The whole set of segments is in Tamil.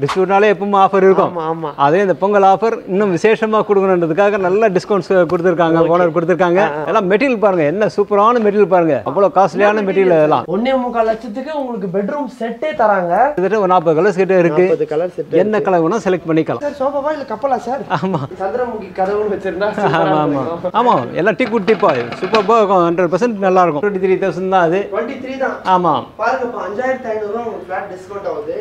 டிஸ்கவுண்ட்னாலே எப்பவும் ஆஃபர் இருக்கும். அதே இந்த பொங்கல் ஆஃபர் இன்னும் விசேஷமா கொடுக்கணுன்றதுக்காக நல்ல டிஸ்கவுண்ட்ஸ் கொடுத்துருக்காங்க, ஓனர் கொடுத்துருக்காங்க. எல்லாம் மெட்டீரியல் பாருங்க, என்ன சூப்பரான மெட்டீரியல் பாருங்க, அவ்வளவு காஸ்ட்லியான மெட்டீரியல். எல்லாம் 1.25 லட்சத்துக்கு உங்களுக்கு பெட்ரூம் செட்டே தராங்க. கிட்டத்தட்ட ஒரு 40 கலர்ஸ் கிட்ட இருக்கு. என்ன கலர் வேணும் செலக்ட் பண்ணிக்கலாம். சார் சோஃபாவா இல்ல கப்பலா சார்? ஆமா, சந்திரமுகி கதவுன்னு வச்சிருந்தா. ஆமா எல்லாம் டீ குட் டிப்பா சூப்பரா இருக்கும். 100% நல்லா இருக்கும். 23,000 தான் அது. 23 தான். ஆமா பாருங்க 5500 ரூபாய் உங்களுக்கு ஃபிளாட் டிஸ்கவுண்ட் ஆகுது.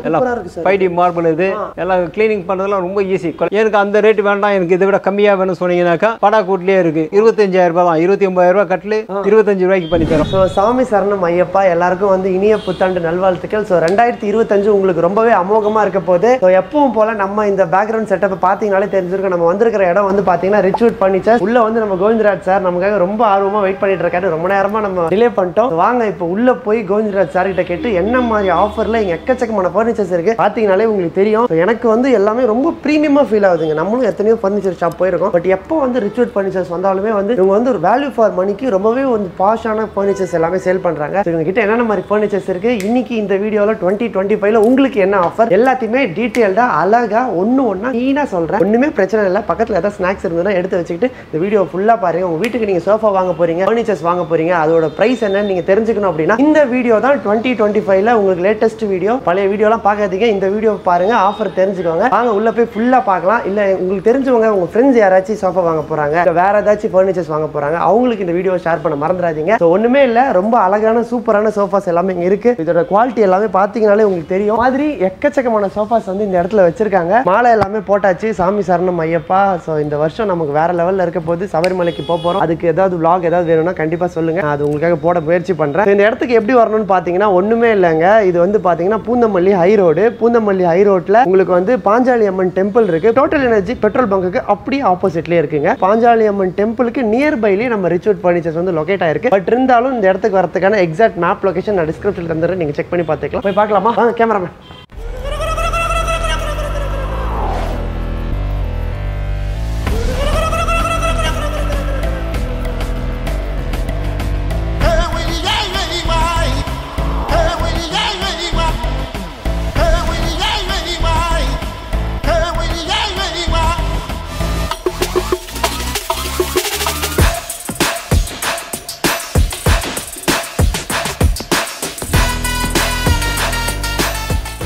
எல்லாம் 5D மார்பிள் இது. எல்லாம் க்ளீனிங் பண்றதெல்லாம் ரொம்ப ஈஸி. எனக்கு அந்த ரேட் வேண்டாம், எனக்கு இதை விட கம்மியா வேணும் சொன்னீங்கன்னாக்கா படாக்கூட்லயே இருக்கு. 25,000 ரூபாய் தான். 29,000 ரூபாய் கட்டல 25 ரூபாய்க்கு பண்ணி தரோம். ஸோ சாமி சரணம் ஐயப்பா, எல்லாருக்கும் வந்து இனிய புத்தாண்டு நல்வாழ்த்துக்கள். ஸோ 2025 உங்களுக்கு ரொம்பவே அமோகமா இருக்க போது. ஸோ எப்பவும் போல நம்ம இந்த பேக்ரவுண்ட் செட்டப் பார்த்தீங்கனாலே தெரிஞ்சிருக்கும். நம்ம வந்திருக்கிற இடம் வந்து பார்த்தீங்கன்னா ரிச்வுட் ஃபர்னிச்சர். உள்ள வந்து நம்ம கோவிந்தராஜ் சார் நமக்காக ரொம்ப ஆர்வமா வெயிட் பண்ணிட்டு இருக்காரு. ரொம்ப நேரமா நம்ம டிலே பண்ணிட்டோம். வாங்க இப்போ உள்ள போய் கோவிந்தராஜ் சார் கிட்ட கேட்டு என்ன மாதிரி ஆஃபர்ல இங்க எக்கச்சக்கமான ஃபர்னிச்சர்ஸ் இருக்கு பாத்தீங்கனாலே உங்களுக்கு தெரியும். எனக்கு வந்து எல்லாமே ரொம்ப பிரீமியமா ஃபீல் ஆகுதுங்க. நம்மளும் எத்தனையோ ஃபர்னிச்சர் ஷாப் போயிருக்கோம். பட் எப்போ வந்து ரிச்வுட் ஃபர்னிச்சர்ஸ் வந்தாலுமே வந்து இவங்க வந்து ஒரு வேல்யூ ஃபார் மணிக்கு ரொம்பவே வந்து பாஷான ஃபர்னிச்சர்ஸ் எல்லாமே சேல் பண்றாங்க. இவங்க கிட்ட என்னென்ன மாதிரி ஃபர்னிச்சர்ஸ் இருக்கு, இன்னைக்கு இந்த வீடியோல 2025ல உங்களுக்கு என்ன ஆஃபர் எல்லாத்தையுமே டீடைல்டா அழகா ஒண்ணா நீனா சொல்றேன். ஒண்ணுமே பிரச்சனை இல்லை. பக்கத்துல ஏதாவது ஸ்நாக்ஸ் இருந்ததுன்னா எடுத்து வச்சுக்கிட்டு இந்த வீடியோ ஃபுல்லா பாருங்க. உங்க வீட்டுக்கு நீங்க சோஃபா வாங்க போறீங்க, ஃபர்னிச்சர்ஸ் வாங்க போறீங்க, அதோட பிரைஸ் என்னன்னு நீங்க தெரிஞ்சுக்கணும் அப்படின்னா இந்த வீடியோ தான் 2025ல உங்களுக்கு லேட்டஸ்ட் வீடியோ. பழைய வீடியோலாம் பார்க்காதீங்க, இந்த வீடியோ பாருங்க, ஆஃபர் தெரிஞ்சுக்கோங்க. வாங்க உள்ள போய் ஃபுல்லா பார்க்கலாம். இல்ல உங்களுக்கு தெரிஞ்சவங்க உங்க ஃப்ரெண்ட்ஸ் யாராச்சும் சோஃபா வாங்க போறாங்க, வேற ஏதாச்சும் ஃபர்னிச்சர்ஸ் வாங்க போறாங்க, அவங்களுக்கு இந்த வீடியோ ஷேர் பண்ண மறந்துடாதீங்க. ஒண்ணுமே இல்ல, ரொம்ப அழகான சூப்பரான சோஃபாஸ் எல்லாமே இங்க இருக்கு. இதோட குவாலிட்டி எல்லாமே பாத்தீங்கனாலே உங்களுக்கு தெரியும். மாதிரி எக்கச்சக்கமான சோஃபாஸ் வந்து இந்த இடத்துல வச்சிருக்காங்க. மாலை எல்லாமே போட்டாச்சு. சாமி சரணம் ஐயப்பா. ஸோ இந்த வருஷம் நமக்கு வேற லெவல்ல இருக்க போது சபரிமலைக்கு போறோம். அதுக்கு ஏதாவது vlog ஏதாவது வேணும்னா கண்டிப்பா சொல்லுங்க, அது உங்களுக்காக போட முயற்சி பண்றேன். இந்த இடத்துக்கு எப்படி வரணும்னு பாத்தீங்கன்னா ஒண்ணுமே இல்லைங்க. இது வந்து பாத்தீங்கன்னா Poonamallee high road. Poonamallee high ரோட்ல உங்களுக்கு வந்து பாஞ்சாலி அம்மன் டெம்பிள் இருக்கு. டோட்டல் எனர்ஜி பெட்ரோல் பங்குக்கு அப்படியே ஆப்போசிட்லயே இருக்குங்க. பாஞ்சாலி அம்மன் டெம்பிளுக்கு நியர்பைலயே நம்ம ரிச்வுட் ஃபர்னிச்சர்ஸ் வந்து லொகேட் ஆயிருக்கு. பட் இருந்தாலும் இந்த இடத்துக்கு வரதுக்கான எக்ஸாக்ட் மேப் லொகேஷன் நான் டிஸ்கிரிப்ஷன்ல தந்துறேன், நீங்க செக் பண்ணி பார்த்துக்கலாம். போய் பார்க்கலாமா? கேமராமேன்.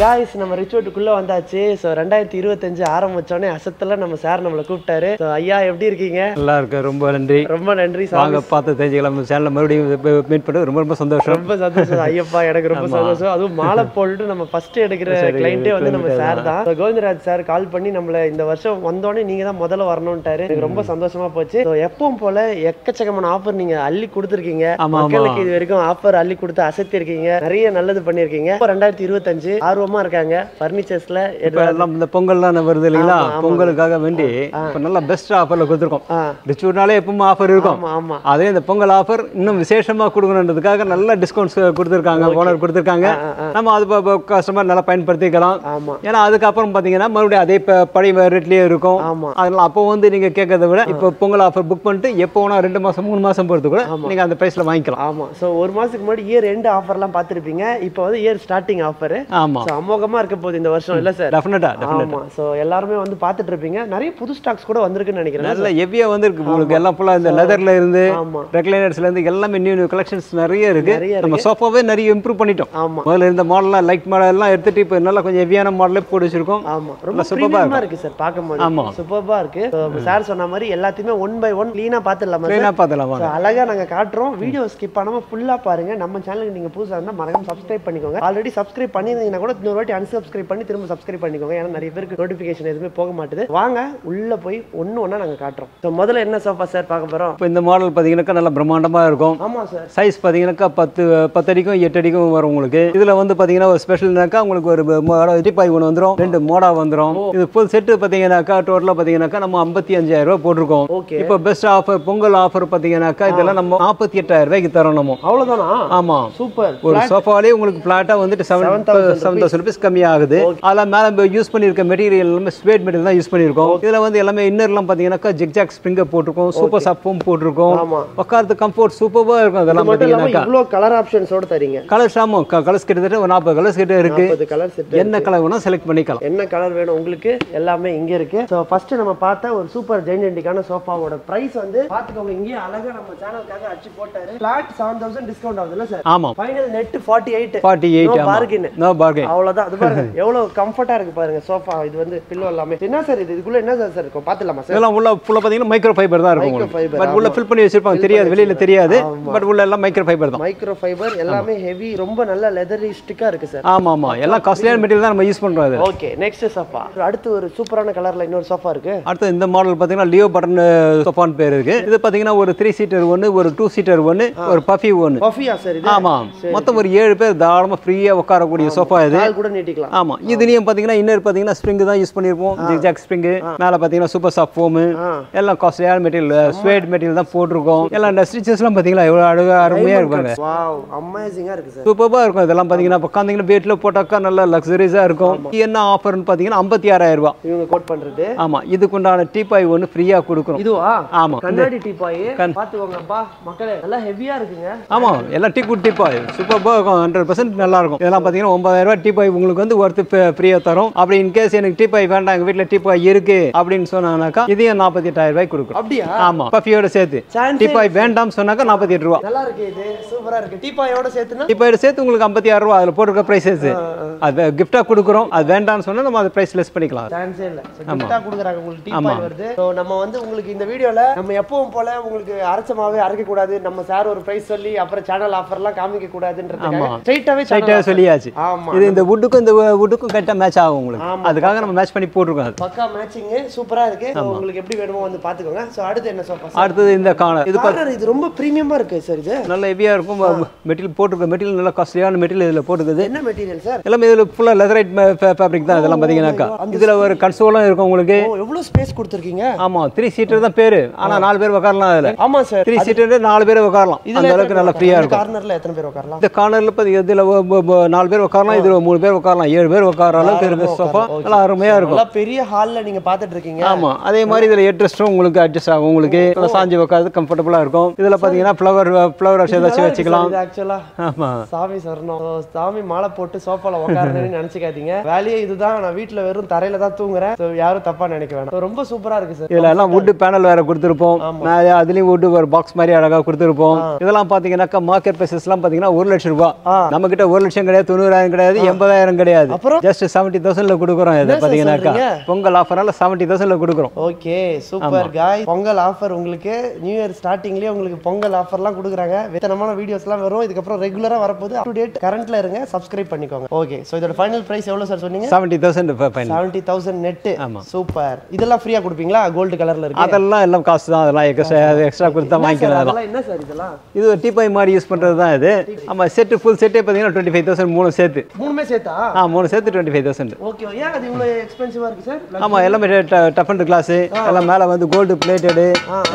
गाइस நம்ம ரிச்வுட்க்குள்ள வந்தாச்சு. சோ 2025 ஆரம்பிச்சோனே அசத்தல நம்ம சார் நம்மள கூப்பிட்டாரு. சோ ஐயா எப்படி இருக்கீங்க? நல்லா இருக்கு. ரொம்ப நன்றி. ரொம்ப நன்றி சார். வாங்க பார்த்து தெரிஞ்சுக்கலாம். சேனல்ல மறுபடியும் மீட் பண்ணது ரொம்ப சந்தோஷம். ரொம்ப சந்தோஷம் ஐயப்பா, எனக்கு ரொம்ப சந்தோஷம். அதுவும் மாலை போட்டுட்டு நம்ம ஃபர்ஸ்ட் எடுக்கிற கிளையண்டே வந்து நம்ம சார் தான். கோவிந்தராஜ் சார் கால் பண்ணி நம்மள இந்த வருஷம் வந்தோடனே நீங்க தான் முதல்ல வரணும்ட்டாரு. எனக்கு ரொம்ப சந்தோஷமா போச்சு. சோ எப்பவும் போல எக்கச்சக்கமான ஆஃபர் நீங்க அள்ளி கொடுத்துருக்கீங்க. மக்களுக்கு இது வரைக்கும் ஆஃபர் அள்ளி கொடுத்து அசத்தி இருக்கீங்க. நிறைய நல்லது பண்ணிருக்கீங்க. 2025 ஆர்வமா இருக்காங்க ஃபர்னிச்சர்ஸ்ல. எல்லாம் இந்த பொங்கல்லாம் வருது இல்லைங்களா, பொங்கலுக்காக வேண்டி இப்ப நல்ல பெஸ்ட் ஆஃபர்ல கொடுத்துருக்கோம். ரிச்வுட்னாலே எப்பவும் ஆஃபர் இருக்கும். அதே இந்த பொங்கல் ஆஃபர் இன்னும் விசேஷமா கொடுக்கணுன்றதுக்காக நல்ல டிஸ்கவுண்ட்ஸ் கொடுத்துருக்காங்க, ஓனர் கொடுத்துருக்காங்க. நம்ம அது கஸ்டமர் நல்லா பயன்படுத்திக்கலாம். ஏன்னா அதுக்கப்புறம் பாத்தீங்கன்னா மறுபடியும் அதே பழைய ரேட்லயே இருக்கும். அதனால அப்போ வந்து நீங்க கேட்கறத விட இப்போ பொங்கல் ஆஃபர் புக் பண்ணிட்டு எப்போ வேணா 2 மாசம் 3 மாசம் பொறுத்து கூட நீங்க அந்த பிரைஸ்ல வாங்கிக்கலாம். ஆமா. சோ ஒரு மாசத்துக்கு முன்னாடி இயர் எண்ட் ஆஃபர்லாம் பார்த்திருப்பீங்க. இப்போ வந்து இயர் ஸ்டார்டிங் ஆஃபர். ஆமா, அமோகமா இருக்க போகுது இந்த வருஷம் இல்ல சார்? டெஃபினட்டா. ஆமா. சோ எல்லாரும் வந்து பாத்துட்டு இருப்பீங்க. நிறைய புது ஸ்டாக்ஸ் கூட வந்திருக்குன்னு நினைக்கிறேன். நல்ல ஹெவியா வந்திருக்கு உங்களுக்கு. எல்லாம் ஃபுல்லா இந்த லெதர்ல இருந்து ரெக்லைனர்ஸ்ல இருந்து எல்லாமே நியூ கலெக்ஷன்ஸ் நிறைய இருக்கு. நம்ம சோஃபாவே நிறைய இம்ப்ரூவ் பண்ணிட்டோம். முதல்ல இருந்த மாடல்லாம் லைட் மாடல் எல்லாம் எடுத்துட்டு இப்போ நல்லா கொஞ்சம் ஹெவியான மாடலே போட்டு வச்சிருக்கோம். ஆமா, ரொம்ப சூப்பரா இருக்கு சார் பாக்கும்போது. ஆமா, சூப்பரா இருக்கு. சார் சொன்ன மாதிரி எல்லாத்தையுமே 1 by 1 க்ளீனா பாத்துடலாமா? க்ளீனா பாத்துடலாமா? அழகா நாங்க காட்டுறோம். வீடியோ ஸ்கிப் பண்ணாம ஃபுல்லா பாருங்க. நம்ம சேனலுக்கு நீங்க புதுசா இருந்தா மறக்காம சப்ஸ்கிரைப் பண்ணிக்கோங்க. ஆல்ரெடி சப்ஸ்கிரைப் பண்ணிருந்தீங்கன்னா கூட இன்னொரு வாட்டி அன்சப்ஸ்கிரைப் பண்ணி திரும்ப சப்ஸ்கிரைப் பண்ணிக்கோங்க. ஏன்னா நிறைய பேருக்கு நோட்டிஃபிகேஷன் எதுவுமே போக மாட்டேது. வாங்க உள்ள போய் ஒண்ணா நாங்க காட்டுறோம். சோ முதல்ல என்ன சோஃபா சார் பார்க்க போறோம்? இப்போ இந்த மாடல் பாத்தீங்கன்னா நல்ல பிரம்மாண்டமா இருக்கும். ஆமா சார். சைஸ் பாத்தீங்கன்னா 10 அடிக்கும் 8 அடிக்கும் வரும் உங்களுக்கு. இதுல வந்து பாத்தீங்கன்னா ஒரு ஸ்பெஷல்னாக்கா உங்களுக்கு ஒரு டிப்பாய் ஒன்று வந்துடும், 2 மோடா வந்துடும். இது ஃபுல் செட்டு பாத்தீங்கன்னாக்கா டோட்டலா பாத்தீங்கன்னா நம்ம 55,000 ரூபாய் போட்டிருக்கோம். இப்போ பெஸ்ட் ஆஃபர் பொங்கல் ஆஃபர் பாத்தீங்கன்னாக்கா இதெல்லாம் நம்ம 48,000 ரூபாய்க்கு தரோம். நம்ம அவ்வளவுதானா? ஆமா, சூப்பர். ஒரு சோஃபாலே உங்களுக்கு பிளாட்டா வந்துட்டு 7,000 ₹1000 கம்மியாகுது. அதெல்லாம் மேலே யூஸ் பண்ணியிருக்க மெட்டீரியல் எல்லாமே ஸ்வேட் மெட்டீரியல் தான் யூஸ் பண்ணியிருக்கோம். இதில் வந்து எல்லாமே இன்னர்லாம் பார்த்தீங்கன்னாக்கா ஜிக்ஜாக் ஸ்ப்ரிங்கை போட்டிருக்கோம், சூப்பர் சாஃப்ட் ஃபோம் போட்டிருக்கோம். உட்கார்றது கம்ஃபர்ட் சூப்பராக இருக்கும். அதெல்லாம் பார்த்தீங்கன்னாக்கா இவ்வளோ கலர் ஆப்ஷன்ஸோட தரீங்க. கலர்ஸ் ஆமாம், கலர்ஸ் கிட்டத்தட்ட ஒரு 40 கலர்ஸ் கிட்ட இருக்கு. என்ன கலர் வேணும் செலக்ட் பண்ணிக்கலாம். என்ன கலர் வேணும் உங்களுக்கு எல்லாமே இங்க இருக்கு. ஸோ ஃபர்ஸ்ட் நம்ம பார்த்த ஒரு சூப்பர் ஜெயின்டிக்கான சோஃபாவோட பிரைஸ் வந்து பார்த்துக்கோங்க. இங்கே அழகா நம்ம சேனலுக்காக அடிச்சு போட்டாரு. ஃபிளாட் 7000 டிஸ்கவுண்ட் ஆகுதுல்ல சார்? ஆமா. Final net 48. No bargain. அவ்வளவுதான். அது பாருங்க எவ்வளவு கம்ஃபர்ட்டா இருக்கு பாருங்க சோஃபா. இது வந்து பில்லோ எல்லாமே என்ன சார் இது? இதுக்குள்ள என்ன சார் இருக்கும் பாத்துலாமா சார்? இதெல்லாம் உள்ள ஃபுல்லா பாத்தீங்கன்னா மைக்ரோ ஃபைபர் தான் இருக்கும். பட் உள்ள ஃபில் பண்ணி வச்சிருப்பாங்க, தெரியாது, வெளியில தெரியாது. பட் உள்ள எல்லாம் மைக்ரோ ஃபைபர் தான். மைக்ரோ ஃபைபர் எல்லாமே ஹெவி, ரொம்ப நல்ல லெதரிஸ்டிக்கா இருக்கு சார். ஆமா ஆமா, எல்லாம் காஸ்ட்லியான மெட்டீரியல் தான் நம்ம யூஸ் பண்றோம். அது ஓகே. Next sofa. அடுத்து ஒரு சூப்பரான கலர்ல இன்னொரு சோஃபா இருக்கு. அடுத்து இந்த மாடல் பாத்தீங்கன்னா லியோ பட்டன் சோஃபான்னு பேர் இருக்கு. இது பாத்தீங்கன்னா ஒரு 3 சீட்டர் ஒன்னு, ஒரு 2 சீட்டர் ஒன்னு, ஒரு பஃபி ஒன்னு. பஃபியா சார் இது? ஆமா. மொத்தம் ஒரு 7 பேர் தாராளமா ஃப்ரீயா உட்காரக்கூடிய சோஃபா இது. கால் கூட நீட்டிக்கலாம். ஆமா. இதுலயும் பாத்தீங்கன்னா இன்னர் பாத்தீங்கன்னா ஸ்ப்ரிங் தான் யூஸ் பண்ணிருப்போம். Zigzag spring. மேல பாத்தீங்கன்னா சூப்பர் சாஃப்ட் ஃபோம். எல்லாம் காஸ்ட்லியான மெட்டீரியல், ஸ்வேட் மெட்டீரியல் தான் போட்டுருக்கோம். எல்லாம் இந்த ஸ்டிச்சஸ்லாம் பாத்தீங்கன்னா எவ்வளவு அருமையா இருப்பாங்க. வாவ், அமேசிங்கா இருக்கு சார். சூப்பரா இருக்கும். இதெல்லாம் பாத்தீங்கன்னா உட்கார்ந்தீங்கன்னா வீட்ல போட்டாக்கா நல்ல லக்ஸரிஸா இருக்கும். என்ன ஆஃபர்னு பாத்தீங்கன்னா 56000 ரூபாய் இவங்க கோட் பண்றது. ஆமா. இதுக்குண்டான டீபாய் ஒன்னு ஃப்ரீயா கொடுக்குறோம். இதுவா? ஆமா. கண்ணாடி டீபாய் பாத்துக்கோங்கப்பா மக்களே, நல்லா ஹெவியா இருக்குங்க. ஆமா, எல்லாம் டீக்குட் டீபாய் சூப்பரா இருக்கும். 100% நல்லா இருக்கும். இதெல்லாம் பாத்தீங்கன்னா 9000 ரூபாய் டீபாய் உங்களுக்கு வந்து ஒர்த் ஃப்ரீயா தரும். அப்படி இன் கேஸ் எனக்கு டீபாய் வேண்டாம், எங்க வீட்ல டீபாய் இருக்கு அப்படின்னு சொன்னாங்கனாக்கா இதையும் 48000 ரூபாய் கொடுக்குறோம். அப்படியா? ஆமா, பஃபியோட சேர்த்து. டீபாய் வேண்டாம் சொன்னாக்கா 48 ரூபாய். நல்லா இருக்கு, இது சூப்பரா இருக்கு. டீபாயோட சேர்த்துனா டீபாயோட சேர்த்து உங்களுக்கு 56 ரூபாய் அதுல போட்டுருக்க பிரைஸஸ். அது கிஃப்டா கொடுக்குறோம். அது வேண்டாம்னு சொன்னா நம்ம அது பிரைஸ் லெஸ் பண்ணிக்கலாம். சான்ஸே இல்ல. கிஃப்டா கொடுக்குறாங்க உங்களுக்கு டீபாய் வருது. சோ நம்ம வந்து உங்களுக்கு இந்த வீடியோல நம்ம எப்பவும் போல உங்களுக்கு அரைச்சமாவே அரைக்க கூடாது, நம்ம சார் ஒரு பிரைஸ் சொல்லி அப்புறம் சேனல் ஆஃபர்லாம் காமிக்க கூடாதுன்றதுக்காக ஸ்ட்ரைட்டாவே சொல்லியாச்சு. இது இந்த வுட்டுக்கும் இந்த வுட்டுக்கும் கரெக்டா மேட்ச் ஆகும் உங்களுக்கு. அதுக்காக நம்ம மேட்ச் பண்ணி போட்டுருக்கோம். அது பக்கா மேட்சிங் சூப்பரா இருக்கு. உங்களுக்கு எப்படி வேணுமோ வந்து பாத்துக்கோங்க. சோ அடுத்து என்ன சோஃபா? அடுத்து இந்த கார்னர். இது ரொம்ப பிரீமியமா இருக்கு சார். இது நல்ல ஹெவியா இருக்கும். மெட்டீரியல் போட்டுருக்க மெட்டீரியல் நல்ல காஸ்ட்லியான மெட்டீரியல் இதுல போட்டுருக்குது. என்ன மெட்டீரியல் சார்? எல்லாமே இதுல ஃபுல்லா லெதரைட் ஃபேப்ரிக் தான். இதெல்லாம் பாத்தீங்கன்னாக்கா இதுல ஒரு கன்சோலும் இருக்கும் உங்களுக்கு. எவ்வளவு ஸ்பேஸ் கொடுத்திருக்கீங்க? ஆமா, 3 சீட்டர் தான் பேரு. ஆனா 4 பேர் உட்காரலாம் அதுல. ஆமா சார், 3 சீட்டர் 4 பேர் உட்காரலாம். அந்த அளவுக்கு நல்ல ஃப்ரீயா இருக்கும். கார்னர்ல எத்தனை பேர் உட்காரலாம்? இந்த கார்னர்ல இதுல 4 பேர் உட்காரலாம், இதுல 3 பேர் உட்காரலாம், 7 பேர் உட்கார அளவுக்கு இருக்கு சோஃபா. நல்லா அருமையா இருக்கும். நல்ல பெரிய ஹால்ல நீங்க பாத்துட்டு இருக்கீங்க. ஆமா, அதே மாதிரி இதுல ஹெட்ரெஸ்டும் உங்களுக்கு அட்ஜஸ்ட் ஆகும். உங்களுக்கு சாஞ்சி உட்கார்றது கம்ஃபர்ட்டபிளா இருக்கும். இதுல பாத்தீங்கன்னா ஃப்ளவர் ஏதாச்சும் வச்சுக்கலாம். ஆக்சுவலா ஆமா, சாமி சரணம். சாமி மாலை போட்டு சோஃபால உட்காரணும்னு நினைச்சுக்காதீங்க. வேலையே இதுதான். நான் வீட்ல வெறும் தரையில தான் தூங்குறேன். யாரும் தப்பா நினைக்க வேணாம். ரொம்ப சூப்பரா இருக்கு சார். இதுல எல்லாம் வுட் பேனல் வேற கொடுத்திருப்போம். அதுலயும் வுட் ஒரு பாக்ஸ் மாதிரி அழகா கொடுத்திருப்போம். இதெல்லாம் பாத்தீங்கன்னா மார்க்கெட் பிரைசஸ் எல்லாம் பாத்தீங்கன்னா 1 லட்சம் ரூபாய். நம்ம கிட்ட 1 லட்சம் கிடையாது, 90,000 கிடையாது, 80,000 கிடையாது. ஜஸ்ட் 70,000ல கொடுக்குறோம். இதை பாத்தீங்கன்னா பொங்கல் ஆஃபர்னால 70,000ல கொடுக்குறோம். ஓகே, சூப்பர் காய். பொங்கல் ஆஃபர் உங்களுக்கு நியூ இயர் ஸ்டார்டிங்லயே உங்களுக்கு பொங்கல் ஆஃபர்லாம் கொடுக்குறாங்க. விதமான வீடியோஸ்லாம் வரும். இதுக்கப்புறம் ரெகுலரா வரப்போது. அப் டு டேட் கரண்ட்ல இருங்க, சப்ஸ்கிரைப் பண்ணிக்கோங்க. ஓகே, சோ இதோட ஃபைனல் பிரைஸ் எவ்வளவு சார் சொன்னீங்க? 70,000 ஃபைனல். 70,000 நெட். சூப்பர். இதெல்லாம் ஃப்ரீயா கொடுப்பீங்களா? கோல்ட் கலர்ல இருக்கு. அதெல்லாம் எல்லாம் காசு தான். அதெல்லாம் எக்ஸ்ட்ரா கொடுத்தா வாங்கிக்கலாம். அதெல்லாம் என்ன சார் இதெல்லாம்? இது ஒரு டீபாய் மாதிரி யூஸ் பண்றது தான் இது. ஆமா, செட் ஃபுல் செட்டே பாத்தீங்கன்னா 25,000 மூணு சேர்த்து. மூணுமே சேர்த்தா? மூணு சேர்த்து 25,000. ஓகே, ஏன் அது இவ்வளவு எக்ஸ்பென்சிவா இருக்கு சார்? ஆமா, எல்லாமே டஃப் அண்ட் கிளாஸ். எல்லாம் மேல வந்து கோல்டு பிளேட்டட்.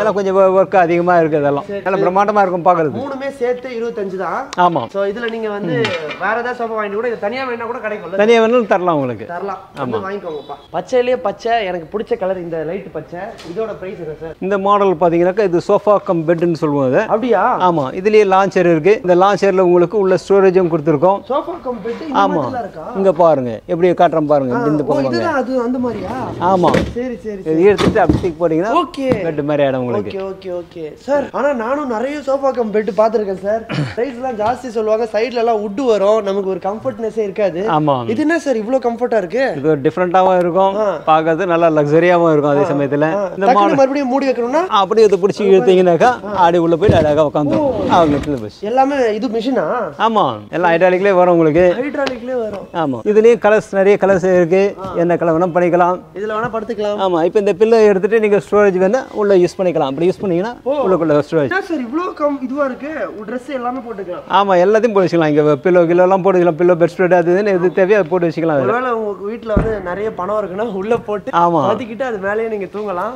எல்லாம் கொஞ்சம் ஒர்க் அதிகமா இருக்கு. அதெல்லாம் எல்லாம் பிரம்மாண்டமா இருக்கும் பாக்குறது. மூணுமே சேர்த்து 25 தான். ஆமா. சோ இதுல நீங்க வந்து வேற ஏதாவது சோஃபா வாங்கி கூட இது தனியா வேணா கூட கிடைக்கும்ல? தனியா வேணாலும் தரலாம் உங்களுக்கு. தரலாம். வந்து வாங்கிக்கோங்கப்பா. பச்சையிலேயே பச்சை எனக்கு பிடிச்ச கலர் இந்த லைட் பச்சை. இதோட பிரைஸ் என்ன சார்? இந்த மாடல் பாத்தீங்கன்னா இது சோஃபா கம் பெட்னு சொல்லுவாங்க. அப்படியா? ஆமா, இதுலயே லான்ச்சர் இருக்கு. இந்த லான்ச்சர்ல உங்களுக்கு உள்ள ஸ்டோரேஜும் கொடுத்திருக்கோம். சோஃபா கம் பெட் இந்த மாதிரில இருக்கா? இங்க பாருங்க எப்படி காட்றோம் பாருங்க. இந்த போங்க. இதுதான் அது அந்த மாதிரியா? ஆமா, சரி சரி. இது எடுத்துட்டு அப்படியே போறீங்கன்னா ஓகே, பெட் மாதிரி ஆடும் உங்களுக்கு. Okay okay okay sir. ஆனா நானும் நிறைய சோஃபா கம் பெட் பாத்துர்க்கேன் சார். பிரைஸ்லாம் ஜாஸ்தி சொல்லுவாங்க. சைடுல எல்லாம் வுட் வரும். நமக்கு ஒரு கம்ஃபர்ட்னஸே இருக்காது. ஆமா, இது என்ன சார் இவ்ளோ கம்ஃபர்ட்டா இருக்கு? இது டிஃபரண்டாவும் இருக்கும், பார்க்கிறது நல்லா லக்ஸரியாவும் இருக்கும். அதே சமயத்துல இந்த மாடல் மறுபடியும் மூடி வைக்கணும்னா அப்படியே இத பிடிச்சி இழுத்தீங்கன்னாக்கா ஆடி உள்ள போய் அழகா உட்கார்ந்துரும். அவங்க பஸ் எல்லாமே இது மிஷினா? ஆமா, எல்லாம் ஹைட்ராலிக்லயே வரும் உங்களுக்கு. ஹைட்ராலிக்லயே வரும். ஆமா, இதுலயே கலர்ஸ் நிறைய கலர்ஸ் இருக்கு. என்ன கலர் வேணா பண்ணிக்கலாம். இதுல வேணா படுத்துக்கலாம். ஆமா, இப்போ இந்த பில்லை எடுத்துட்டு நீங்க ஸ்டோரேஜ் வேணா உள்ள யூஸ் பண்ணிக்கலாம். அப்படி யூஸ் பண்ணீங்கன்னா உள்ளுக்குள்ள ஸ்டோரேஜ். சார் இவ்ளோ இதுவா இருக்கு. Dress எல்லாமே போட்டுக்கலாம். ஆமா, எல்லாத்தையும் போட்டு வச்சுக்கலாம். இங்க பில்லோ எல்லாம் போட்டுக்கலாம். பில்லோ பெட் ஸ்ப்ரெட் அது எது தேவையோ அது போட்டு வச்சுக்கலாம். ஒருவேளை உங்க வீட்ல வந்து நிறைய பணம் இருக்குன்னா உள்ள போட்டு அதுக்கிட்ட அது மேலேயே நீங்க தூங்கலாம்.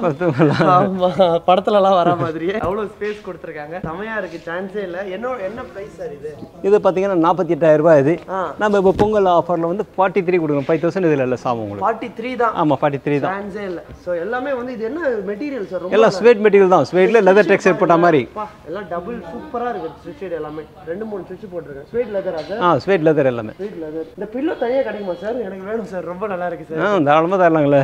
ஆமா, படத்துல எல்லாம் வர மாதிரியே அவ்வளவு ஸ்பேஸ் கொடுத்திருக்காங்க. செமையா இருக்கு, சான்ஸே இல்ல. என்ன பிரைஸ் சார் இது? இது பாத்தீங்கன்னா 48,000 ரூபாய். இது நம்ம இப்போ பொங்கல் பொங்கல் ஆஃபரில் வந்து 43 கொடுக்கணும். 5000 இதில் இல்லை சாமம் உங்களுக்கு. 43 தான். ஆமாம் 43 தான். ஃபேன்ஸே இல்லை. ஸோ எல்லாமே வந்து இது என்ன மெட்டீரியல் சார்? எல்லாம் ஸ்வீட் மெட்டீரியல் தான். ஸ்வீட்டில் லெதர் டெக்ஸ்சர் போட்ட மாதிரி. எல்லாம் டபுள் சூப்பராக இருக்குது. ஸ்விட்ச் எல்லாமே 2-3 ஸ்விட்ச் போட்டிருக்கேன். ஸ்வீட் லெதரா சார்? ஸ்வீட் லெதர் எல்லாமே. Sweet leather. இந்த பில்லோ தனியாக கிடைக்குமா சார்? எனக்கு வேணும் சார். ரொம்ப நல்லா இருக்கு சார். தாராளமாக தரலாங்களே.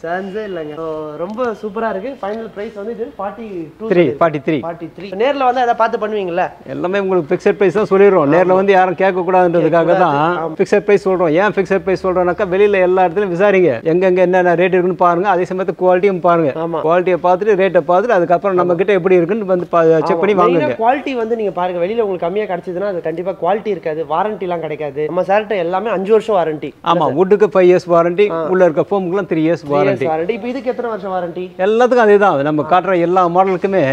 சான்ஸே இல்லைங்க. ரொம்ப சூப்பராக இருக்கு. ஃபைனல் பிரைஸ் வந்து இது 43. நேரில் வந்து அதை பார்த்து பண்ணுவீங்களா? எல்லாமே உங்களுக்கு ஃபிக்ஸட் பிரைஸ் தான் சொல்லிடுறோம். நேரில் வந்து யாரும் கேட்கக்கூடாதுன்றதுக்காக தான் ஃபிக்ஸட் பிரைஸ் சொல்கிறோம். ஏன் ஃபிக்ஸட் பிரைஸ் சொல்கிறோம்னாக்கா வெளியில் எல்லா இடத்துலையும் விசாரிங்க, எங்கெங்கே என்னென்ன ரேட் இருக்குன்னு பாருங்க. அதே சமயத்து குவாலிட்டியும் பாருங்க. குவாலிட்டியை பார்த்துட்டு ரேட்டை பார்த்துட்டு அதுக்கப்புறம் நம்ம கிட்ட எப்படி இருக்குன்னு வந்து செக் பண்ணி வாங்குங்க. குவாலிட்டி வந்து நீங்கள் பாருங்க, வெளியில் உங்களுக்கு கம்மியாக கிடைச்சதுன்னா அது கண்டிப்பாக குவாலிட்டி இருக்காது, வாரண்டிலாம் கிடைக்காது. நம்ம சார்ட்ட எல்லாமே 5 வருஷம் வாரண்டி. ஆமாம், வுட்டுக்கு 5 இயர்ஸ் வாரண்டி, உள்ள இருக்க ஃபோமுக்குலாம் 3 இயர்ஸ் வாரண்டி. இப்போ இதுக்கு எத்தனை வருஷம் வாரண்டி? எல்லாத்துக்கும் அதே தான். நம்ம காட்டுற எல்லா மாடலுக்குமே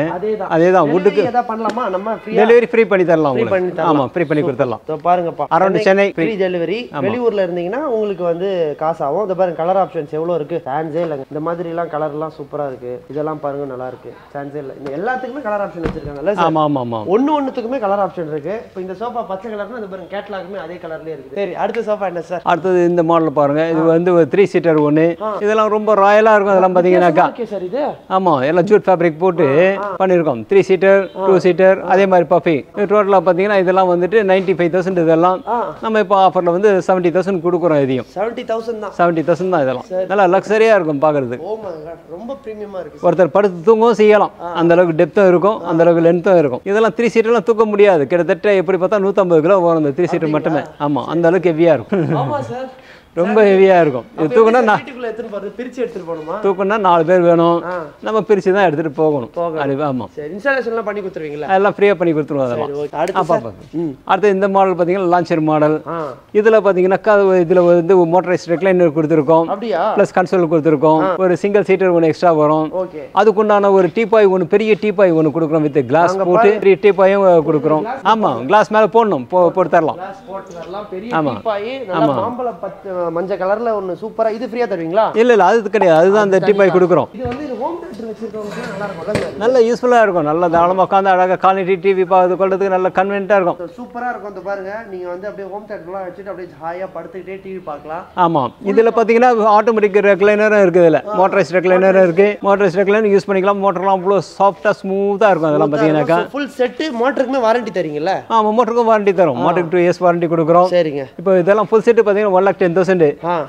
அதே தான். வுட்டுக்கு எதாவது பண்ணலாமா? நம்ம டெலிவரி ஃப்ரீ பண்ணி தரலாம் உங்களுக்கு. ஆமாம், ஃப்ரீ பண்ணி கொடுத்துடலாம். பாருங்கப்பா, அரௌண்ட் சென்னை ஃப்ரீ டெலிவரி. வெளியூர்ல இருந்தீங்கன்னா உங்களுக்கு வந்து காசு ஆகும். இந்த பாருங்க கலர் ஆப்ஷன்ஸ் எவ்வளவு இருக்கு. சான்ஸே இல்லைங்க. இந்த மாதிரி எல்லாம் கலர் எல்லாம் சூப்பரா இருக்கு. இதெல்லாம் பாருங்க நல்லா இருக்கு. சான்ஸே இல்லை. இந்த எல்லாத்துக்குமே கலர் ஆப்ஷன் வச்சிருக்காங்கல்ல சார்? ஆமா. ஒண்ணுத்துக்குமே கலர் ஆப்ஷன் இருக்கு. இப்போ இந்த சோஃபா பச்சை கலர்னா இந்த பாருங்க கேட்லாக்குமே அதே கலர்லயே இருக்கு. சரி, அடுத்த சோஃபா என்ன சார்? அடுத்தது இந்த மாடல் பாருங்க. இது வந்து ஒரு 3 சீட்டர் ஒன்று. இதெல்லாம் ரொம்ப ராயலா இருக்கும். அதெல்லாம் பாத்தீங்கன்னாக்கா சார் இது ஆமா எல்லாம் ஜூட் ஃபேப்ரிக் போட்டு பண்ணிருக்கோம். 3 சீட்டர் 2 சீட்டர் அதே மாதிரி பஃபி. டோட்டலா பாத்தீங்கன்னா இதெல்லாம் வந்துட்டு 95,000. இதெல்லாம் நம்ம இப்போ ஆஃபர்ல வந்து 70,000 கொடுக்குறோம். இதையும் 70,000 தான். 70,000 தான். இதெல்லாம் நல்லா லக்ஸரியா இருக்கும் பாக்குறதுக்கு. ஓ மை காட், ரொம்ப பிரீமியமா இருக்கு. ஒருத்தர் படுத்து தூங்கவும் செய்யலாம். அந்த அளவுக்கு டெப்த்தும் இருக்கும், அந்த அளவுக்கு லென்த்தும் இருக்கும். இதெல்லாம் 3 சீட்டர்லாம் தூக்க முடியாது. கிட்டத்தட்ட எப்படி பார்த்தா 150 கிலோ வரும் இந்த 3 சீட்டர் மட்டுமே. ஆமா, அந்த அளவுக்கு ஹெவியா இருக்கும். ஆமா சார், ரொம்ப ஹெவியா இருக்கும். இது தூக்குனா பிரிச்சு எடுத்துட்டு போகணுமா? தூக்குனா 4 பேர் வேணும். நம்ம பிரிச்சு தான் எடுத்துட்டு போகணும். ஆமா, சரி. இன்ஸ்டாலேஷன்லாம் பண்ணி கொடுத்துருவீங்களா? எல்லாம் ஃப்ரீயா பண்ணி கொடுத்துருவோம். அதெல்லாம் அடுத்து இந்த மாடல் பாத்தீங்கன்னா லான்ச்சர் மாடல். இதுல பாத்தீங்கன்னாக்கா இதுல வந்து மோட்டரைஸ்ட் ரெக்லைனர் கொடுத்துருக்கோம். பிளஸ் கன்சோல் கொடுத்துருக்கோம். ஒரு சிங்கிள் சீட்டர் ஒன்று எக்ஸ்ட்ரா வரும். அதுக்குண்டான ஒரு டீபாய் ஒன்று, பெரிய டீபாய் ஒன்று கொடுக்குறோம். வித் கிளாஸ் போட்டு 3 டீபாயும் கொடுக்குறோம். ஆமா, கிளாஸ் மேல போடணும், போட்டு தரலாம். ஆமா ஆமா, மஞ்சள் கலர்ல ஒன்னு சூப்பரா. இது ஃப்ரீயா தருவீங்களா? இல்ல அது கிடையாது. அதுதான் அந்த டிபாய் கொடுக்குறோம். இது வந்து ஹோம் தியேட்டர் வச்சிருக்கவங்க நல்லா இருக்கும். நல்ல யூஸ்ஃபுல்லா இருக்கும். நல்ல தாராளமா உட்கார்ந்து அழகா காலிட்டி டிவி பார்த்து கொள்றதுக்கு நல்ல கன்வீனியன்ட்டா இருக்கும். சூப்பரா இருக்கும். இந்த பாருங்க, நீங்க வந்து அப்படியே ஹோம் தியேட்டர்லாம் வச்சிட்டு அப்படியே ஹாயா படுத்துக்கிட்டே டிவி பார்க்கலாம். ஆமா, இதுல பாத்தீங்கன்னா ஆட்டோமேட்டிக் ரெக்லைனரும் இருக்கு. இதுல மோட்டரைஸ்ட் ரெக்லைனரும் இருக்கு. மோட்டரைஸ்ட் ரெக்லைனர் யூஸ் பண்ணிக்கலாம். மோட்டர்லாம் அவ்வளவு சாஃப்ட்டா ஸ்மூத்தா இருக்கும். அதெல்லாம் பாத்தீங்கன்னாக்கா ஃபுல் செட். மோட்டருக்குமே வாரண்டி தரீங்கல்ல? ஆமா, மோட்டருக்கும் வாரண்டி தரும். மோட்டருக்கு 2 இயர்ஸ் வாரண்டி கொடுக்குறோம். சரிங்க. இப்போ இதெல்லாம் ஃபுல் செட் பாத்தீங்கன்னா 1,10,000.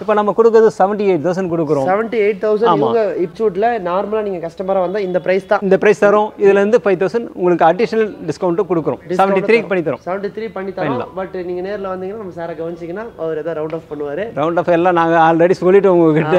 இப்போ நம்ம கொடுக்கிறது 78,000 கொடுக்குறோம். 78,000. இவங்க இப்சூட்ல நார்மலா நீங்க கஸ்டமரா வந்தா இந்த பிரைஸ் தான். இந்த பிரைஸ் தரோம். இதுல இருந்து 5,000 உங்களுக்கு அடிஷனல் டிஸ்கவுண்ட் கொடுக்குறோம். 73 பண்ணி தரோம். 73 பண்ணி தரோம். பட் நீங்க நேர்ல வந்தீங்கன்னா நம்ம சாரை கவனிச்சீங்கன்னா அவர் ஏதாவது ரவுண்ட் ஆஃப் பண்ணுவாரு. ரவுண்ட் ஆஃப் எல்லாம் நாங்க ஆல்ரெடி சொல்லிட்டோம் உங்ககிட்ட.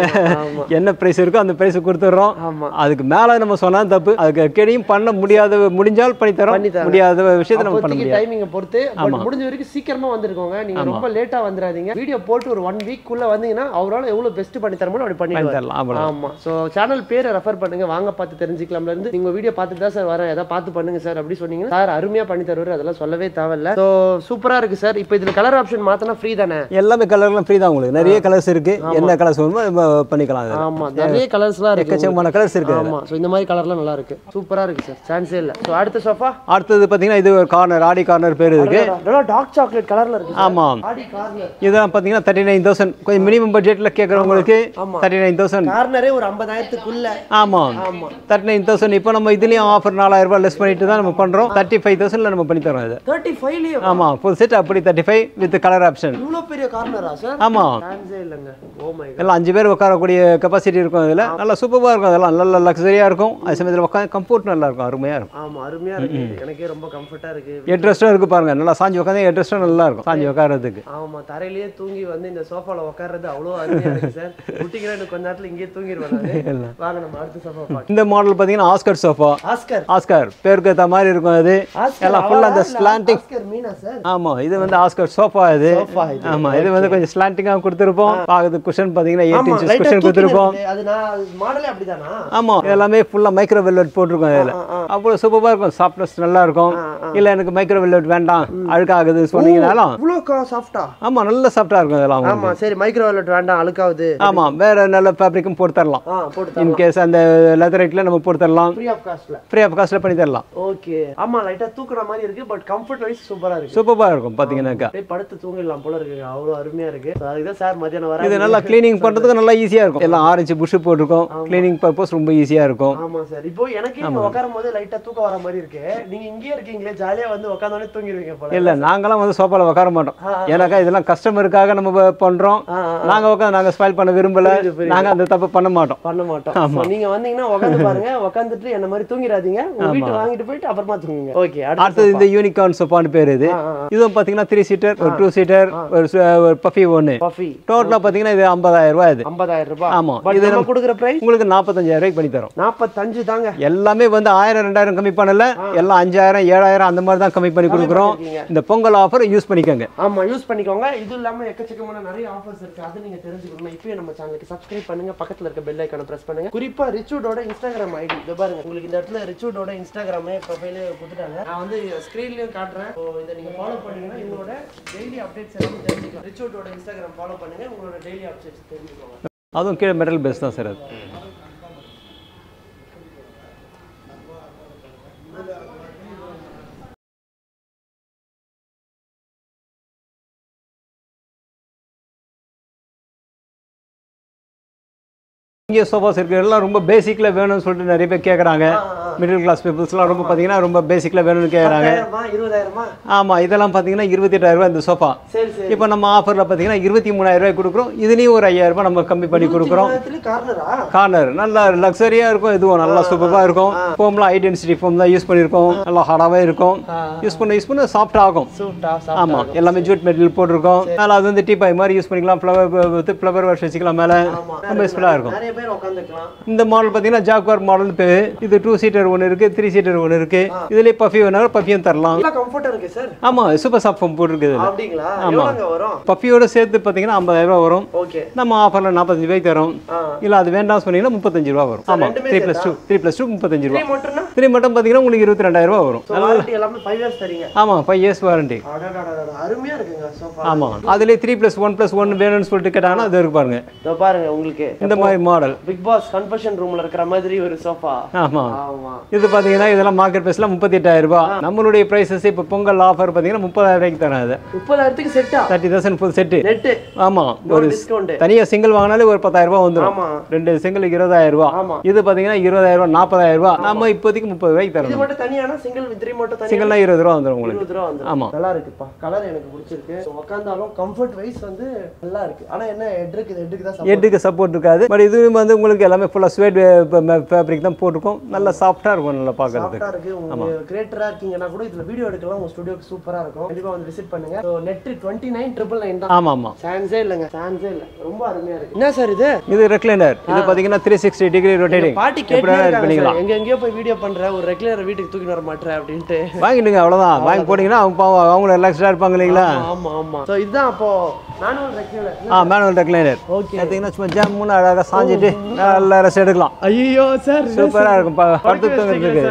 என்ன பிரைஸ் இருக்கோ அந்த பிரைஸ் கொடுத்துறோம். அதுக்கு மேல நம்ம சொன்னா தப்பு. அதுக்கு கீழேயும் பண்ண முடியாத, முடிஞ்சால் பண்ணி தரோம். முடியாத விஷயத்தை நம்ம பண்ண முடியாது. டைமிங்க பொறுத்து. பட் முடிஞ்ச வரைக்கும் சீக்கிரமா வந்துருக்கோங்க. நீங்க ரொம்ப லேட்டா வந்துராதீங்க. வீடியோ போட்டு ஒரு 1 வீக் குள்ள வந்தீங்கன்னா அவரால எவ்வளவு பெஸ்ட் பண்ணி தரமோ அப்படி பண்ணி தரலாம். ஆமா. சோ சேனல் பேரை ரெஃபர் பண்ணுங்க, வாங்க பார்த்து தெரிஞ்சுக்கலாம்ல இருந்து. நீங்க வீடியோ பார்த்துட்டு தான் சார் வரேன், ஏதாவது பார்த்து பண்ணுங்க சார் அப்படி சொன்னீங்கன்னா சார் அருமையா பண்ணி தருவாரு. அதெல்லாம் சொல்லவே தேவையில்ல. சோ சூப்பரா இருக்கு சார். இப்போ இதுல கலர் ஆப்ஷன் மாத்தனா ஃப்ரீ தானே? எல்லாமே கலர்லாம் ஃப்ரீ தான். உங்களுக்கு நிறைய கலர்ஸ் இருக்கு. என்ன கலர்ஸ் வேணுமோ பண்ணிக்கலாம். ஆமா, நிறைய கலர்ஸ்லாம் இருக்கு. எக்கச்சக்கமான கலர்ஸ் இருக்கு. ஆமா, சோ இந்த மாதிரி கலர்லாம் நல்லா இருக்கு. சூப்பரா இருக்கு சார். சான்ஸே இல்ல. சோ அடுத்த சோஃபா. அடுத்து பாத்தீங்கன்னா இது ஒரு கார்னர், ஆடி கார்னர் பேர் இருக்கு. நல்லா டார்க் சாக்லேட் கலர்ல இருக்கு. ஆமா, ஆடி கார்னர். இதெல்லாம் பாத்தீங்கன்னா 39,000. கொஞ்சம் மினிமம் பட்ஜெட்ல கேக்குறவங்களுக்கு 39,000. கார்னரே ஒரு 50,000க்குள்ள. ஆமா, 39,000. இப்போ நம்ம இதுலயும் ஆஃபர் 4,000 ரூபாய் லெஸ் பண்ணிட்டு தான் நம்ம பண்றோம். 35,000ல நம்ம பண்ணி தரோம். இது 35லயே. ஆமா, ஃபுல் செட் அப்படி 35 வித் கலர் ஆப்ஷன். இவ்ளோ பெரிய கார்னரா சார்? ஆமா, சான்ஸே இல்லங்க. Oh my god. எல்லாம் 5 பேர் உட்காரக்கூடிய கெபாசிட்டி இருக்கும். இதுல நல்லா சூப்பரா இருக்கும். அதெல்லாம் நல்ல லக்ஸரியா இருக்கும். அதே சமயத்துல உட்கார்ந்து கம்ஃபோர்ட் நல்லா இருக்கும். அருமையா இருக்கும். ஆமா, அருமையா இருக்கு. எனக்கே ரொம்ப கம்ஃபர்ட்டா இருக்கு. ஹெட்ரெஸ்டும் இருக்கு பாருங்க. நல்லா சாஞ்சி உட்கார்ந்து ஹெட்ரெஸ்டும் நல்லா இருக்கும். சாஞ்சி உட்கார்றதுக்கு. ஆமா, தரையிலேயே தூங்கி வந்து இந்த சோஃபால உட்கார்றது அவ்வளவு அருமையா இருக்கு சார். குட்டிங்களா இன்னும் கொஞ்ச நேரத்துல இங்கே தூங்கிடுவாங்க. வாங்க நம்ம அடுத்த சோஃபா பார்க்கலாம். இந்த மாடல் பாத்தீங்கன்னா ஆஸ்கர் சோஃபா. ஆஸ்கர் பேருக்கு ஏத்த மாதிரி இருக்கும். அது எல்லாம் ஃபுல்லா அந்த ஸ்லாண்டிங். Oscar Meena sir? ஆமா, இது வந்து ஆஸ்கர் சோஃபா. இது ஆமா, இது வந்து கொஞ்சம் ஸ்லாண்டிங்கா கொடுத்திருப்போம். பாக்குறது குஷன் பாத்தீங்கன்னா 8 இன்ச் குஷன் கொடுத்திருப்போம். அது நான் மாடலே அப்படிதானா? ஆமா, எல்லாமே ஃபுல்லா மைக்ரோ வெல்வெட் போட்டுருக்கோம். இதுல அவ்வளவு சூப்பரா இருக்கும். சாஃப்ட்னஸ் நல்லா இருக்கும். இல்ல எனக்கு மைக்ரோ வெல்வெட் வேண்டாம், அழுக்காகுது சொன்னீங்கனாலும் இவ்ளோ சாஃப்ட்டா? ஆமா, நல்ல சாஃப்ட்டா இருக்கும். இதெல்லாம் ஆமா. சரி, மைக்ரோ வெல்வெட் வேண்டாம், அழுக்காகுது. ஆமா, வேற நல்ல ஃபேப்ரிக்கும் போட்டு தரலாம். இன் கேஸ் அந்த லெதர் ரைட்ல நம்ம போட்டு தரலாம். ஃப்ரீ ஆஃப் காஸ்ட்ல பண்ணி தரலாம். ஓகே. ஆமா லைட்டா தூக்குற மாதிரி இருக்கு, பட் கம்ஃபர்ட் வைஸ் சூப்பரா இருக்கு. சூப்பரா இருக்கும் பாத்தீங்கன்னாக்கா. படுத்து தூங்கிடலாம் போல இருக்கு, அவ்வளவு அருமையா இருக்கு. அதுக்கு தான் சார் மத்தியானம் வர. இது நல்லா க்ளீனிங் பண்றதுக்கு நல்லா ஈஸியா இருக்கும். எல்லாம் ஆரஞ்சு புஷ் போட்டுருக்கோம். க்ளீனிங் பர்பஸ் ரொம்ப ஈஸியா இருக்கும். ஆமா சார். இப்போ எனக்கு இங்க உட்காரும்போது லைட்டா தூக்கம் வர மாதிரி இருக்கு. நீங்க இங்கே இருக்கீங்களே, ஜாலியா வந்து உட்கார்ந்தோனே தூங்கிடுவீங்க போல. இல்ல நாங்கலாம் வந்து சோஃபால உட்கார மாட்டோம். ஏன்னாக்கா இதெல்லாம் கஸ்டமருக்காக நம்ம பண்றோம். நாங்க உட்காந்து நாங்க ஸ்பாயில் பண்ண விரும்பல. நாங்க அந்த தப்பு பண்ண மாட்டோம். நீங்க வந்தீங்கன்னா உட்காந்து பாருங்க, உட்காந்துட்டு என்ன மாதிரி தூங்கிடாதீங்க. உங்க வீட்டு வாங்கிட்டு போயிட்டு அப்புறமா தூங்குங்க. ஓகே. அடுத்து இந்த யூனிகார்ன் சோஃபான்னு பேரு இது. இதுவும் பாத்தீங்கன்னா 3 சீட்டர், ஒரு 2 சீட்டர், ஒரு பஃபி ஒன்னு. டோட்டலா பாத்தீங்கன்னா இது 50,000 ரூபாய். இது 50,000 ரூபாய். ஆமா. இது நம்ம கொடுக்குற பிரைஸ் உங்களுக்கு 45,000 ரூபாய்க்கு பண்ணி தரோம். 45 தாங்க. எல்லாமே வந்து 1000 2000 கம்மி பண்ணல. எல்லாம் 5000 7000 அந்த மாதிரி தான் கம்மி பண்ணி கொடுக்குறோம். இந்த பொங்கல் ஆஃபர் யூஸ் பண்ணிக்கோங்க. ஆமா, யூஸ் பண்ணிக்கோங்க. இது இல்லாம எக்கச்சக்கமான நிறைய ஆஃபர்ஸ் இருக்கு. அது நீங்க தெரிஞ்சுக்கணும். இப்பவே நம்ம சேனலுக்கு சப்ஸ்கிரைப் பண்ணுங்க, பக்கத்துல இருக்க பெல் ஐகானை பிரஸ் பண்ணுங்க. குறிப்பா ரிச்சூடோட இன்ஸ்டாகிராம் ஐடி இத பாருங்க. உங்களுக்கு இந்த இடத்துல ரிச்சூடோட இன்ஸ்டாகிராம் ப்ரொஃபைல் கொடுத்துட்டாங்க. நான் வந்து ஸ்கிரீன்லயும் காட்டுறேன். சோ இத நீங்க ஃபாலோ பண்ணீங்கன்னா உங்களோட டெய்லி அப்டேட்ஸ் எல்லாம் தெரிஞ்சுக்கலாம். ரிச்சூடோட இன்ஸ்டாகிராம் ஃபாலோ பண்ணுங்க, உங்களோட டெய்லி அப்டேட்ஸ் தெரிஞ்சுக்கோங்க. அதுவும் கீழே மெட்டல் பேஸ் தான் சார். அது இங்கே சோஃபாஸ் இருக்கு. எல்லாம் ரொம்ப பேசிக்ல வேணும்னு சொல்லிட்டு நிறைய பேர் கேட்குறாங்க. மிடில் கிளாஸ் பீப்புள்ஸ்லாம் ரொம்ப பார்த்தீங்கன்னா ரொம்ப பேசிக்ல வேணும்னு கேட்குறாங்க. ஆமாம், இதெல்லாம் பார்த்தீங்கன்னா 28,000 ரூபாய் இந்த சோஃபா. இப்போ நம்ம ஆஃபரில் பார்த்தீங்கன்னா 23,000 ரூபாய் கொடுக்குறோம். இதுலேயும் ஒரு 5,000 ரூபாய் நம்ம கம்மி பண்ணி கொடுக்குறோம். கார்னர் நல்லா லக்ஸரியாக இருக்கும். இதுவும் நல்லா சூப்பராக இருக்கும். ஃபோம்லாம் ஹை டென்சிட்டி ஃபோம் தான் யூஸ் பண்ணியிருக்கோம். நல்லா ஹார்டாகவே இருக்கும். யூஸ் பண்ண சாஃப்ட் ஆகும். ஆமாம், எல்லாமே ஜூட் மெட்டீரியல் போட்டிருக்கோம். அதனால் அது வந்து டீபாய் மாதிரி யூஸ் பண்ணிக்கலாம். ஃப்ளவர் வாஷ் வச்சுக்கலாம். மேலே ரொம்ப யூஸ்ஃபுல்லாக இருக்கும். இந்த மாடல் பார்த்தீங்கன்னா ஜாக்வார் மாடல் பேரு. இது 2 சீட்டர் ஒன்று இருக்கு, 3 சீட்டர் ஒன்று இருக்கு. இதுலேயே பஃபி வேணாலும் பஃபியும் தரலாம். ஆமா, சூப்பர் சாஃப்ட் ஃபோம் போட்டுருக்குது. ஆமா, பஃபியோட சேர்த்து பார்த்தீங்கன்னா 50,000 ரூபாய் வரும். நம்ம ஆஃபர்ல 45 ரூபாய்க்கு தரோம். இல்ல அது வேண்டாம் சொன்னீங்கன்னா 35 ரூபாய் வரும். ஆமா, 3+2 35 ரூபாய். 3 மட்டும் பார்த்தீங்கன்னா உங்களுக்கு 22,000 ரூபாய் வரும். ஆமா, 5 இயர்ஸ் வாரண்டி. ஆமா, அதுலேயே 3+1+1 வேணும்னு சொல்லிட்டு கேட்டாங்கன்னா அது இருக்கு பாருங்க. பாருங்க உங்களுக்கு இந்த மாதிரி மாடல் பிக் பாஸ் கன்ஃபெஷன் ரூம்ல இருக்கிற மாதிரி ஒரு சோஃபா. ஆமா, இது பாத்தீங்கன்னா இதெல்லாம் மார்க்கெட் பிரைஸ்ல 38,000 ரூபாய். நம்மளுடைய பிரைசஸ் இப்ப பொங்கல் ஆஃபர் பாத்தீங்கன்னா 30,000 ரூபாய்க்கு தரேன். அது 30,000க்கு செட்டா? 30,000 ஃபுல் செட் நெட். ஆமா, ஒரு டிஸ்கவுண்ட். தனியா சிங்கிள் வாங்கினாலே ஒரு 10,000 ரூபாய் வந்துரும். ரெண்டு சிங்கிளுக்கு 20,000 ரூபாய். இது பாத்தீங்கன்னா 20,000 ரூபாய் 40,000 ரூபாய். நம்ம இப்போதைக்கு 30 ரூபாய்க்கு தரோம். இது மட்டும் தனியானா சிங்கிள் வித் 3 மட்டும் தனியா? சிங்கிள்னா 20 ரூபாய் வந்துரும் உங்களுக்கு. 20 ரூபாய் வந்துரும். ஆமா, நல்லா இருக்குப்பா. கலர் எனக்கு பிடிச்சிருக்கு. உட்கார்ந்தாலும் கம்ஃபர்ட் வைஸ் வந்து நல்லா இருக்கு. ஆனா என்ன ஹெட்க்கு தான் சப்போர்ட் இருக்காது. பட் இது வந்து உங்களுக்கு எல்லாமே ஃபுல்லா ஸ்வேட் ஃபேப்ரிக் தான் போட்டுருக்கோம். நல்லா சாஃப்ட்டா இருக்கும். நல்லா பார்க்கிறதுக்கு இருக்கு. உங்க கிரியேட்டரா இருக்கீங்கன்னா கூட இதுல வீடியோ எடுக்கலாம். உங்க ஸ்டுடியோக்கு சூப்பரா இருக்கும். கண்டிப்பா வந்து விசிட் பண்ணுங்க. சோ நெட் 29,999 தான். ஆமா, சான்ஸே இல்லங்க, சான்ஸே இல்ல. ரொம்ப அருமையா இருக்கு. என்ன சார் இது? இது ரெக்லைனர். இது பாத்தீங்கன்னா 360 டிகிரி ரொட்டேட்டிங். பாட்டி கேட்கறாங்க, எங்க எங்கயோ போய் வீடியோ பண்ற, ஒரு ரெக்லைனர் வீட்டுக்கு தூக்கி வர மாட்டற அப்படினு. வாங்கிடுங்க, அவ்வளவுதான். வாங்கி போடிங்கனா அவங்க ரிலாக்ஸ்டா இருப்பாங்க இல்லீங்களா? ஆமா ஆமா. சோ இதுதான் அப்போ manual recliner. Manual recliner. Okay, பாத்தீங்கன்னா சும்மா ஜம்முன்னு அழகா சாஞ்சிட்டு நல்லா ரெஸ்ட் எடுக்கலாம். ஐயோ சார், சூப்பரா இருக்கும். படுத்து தூங்குறதுக்கு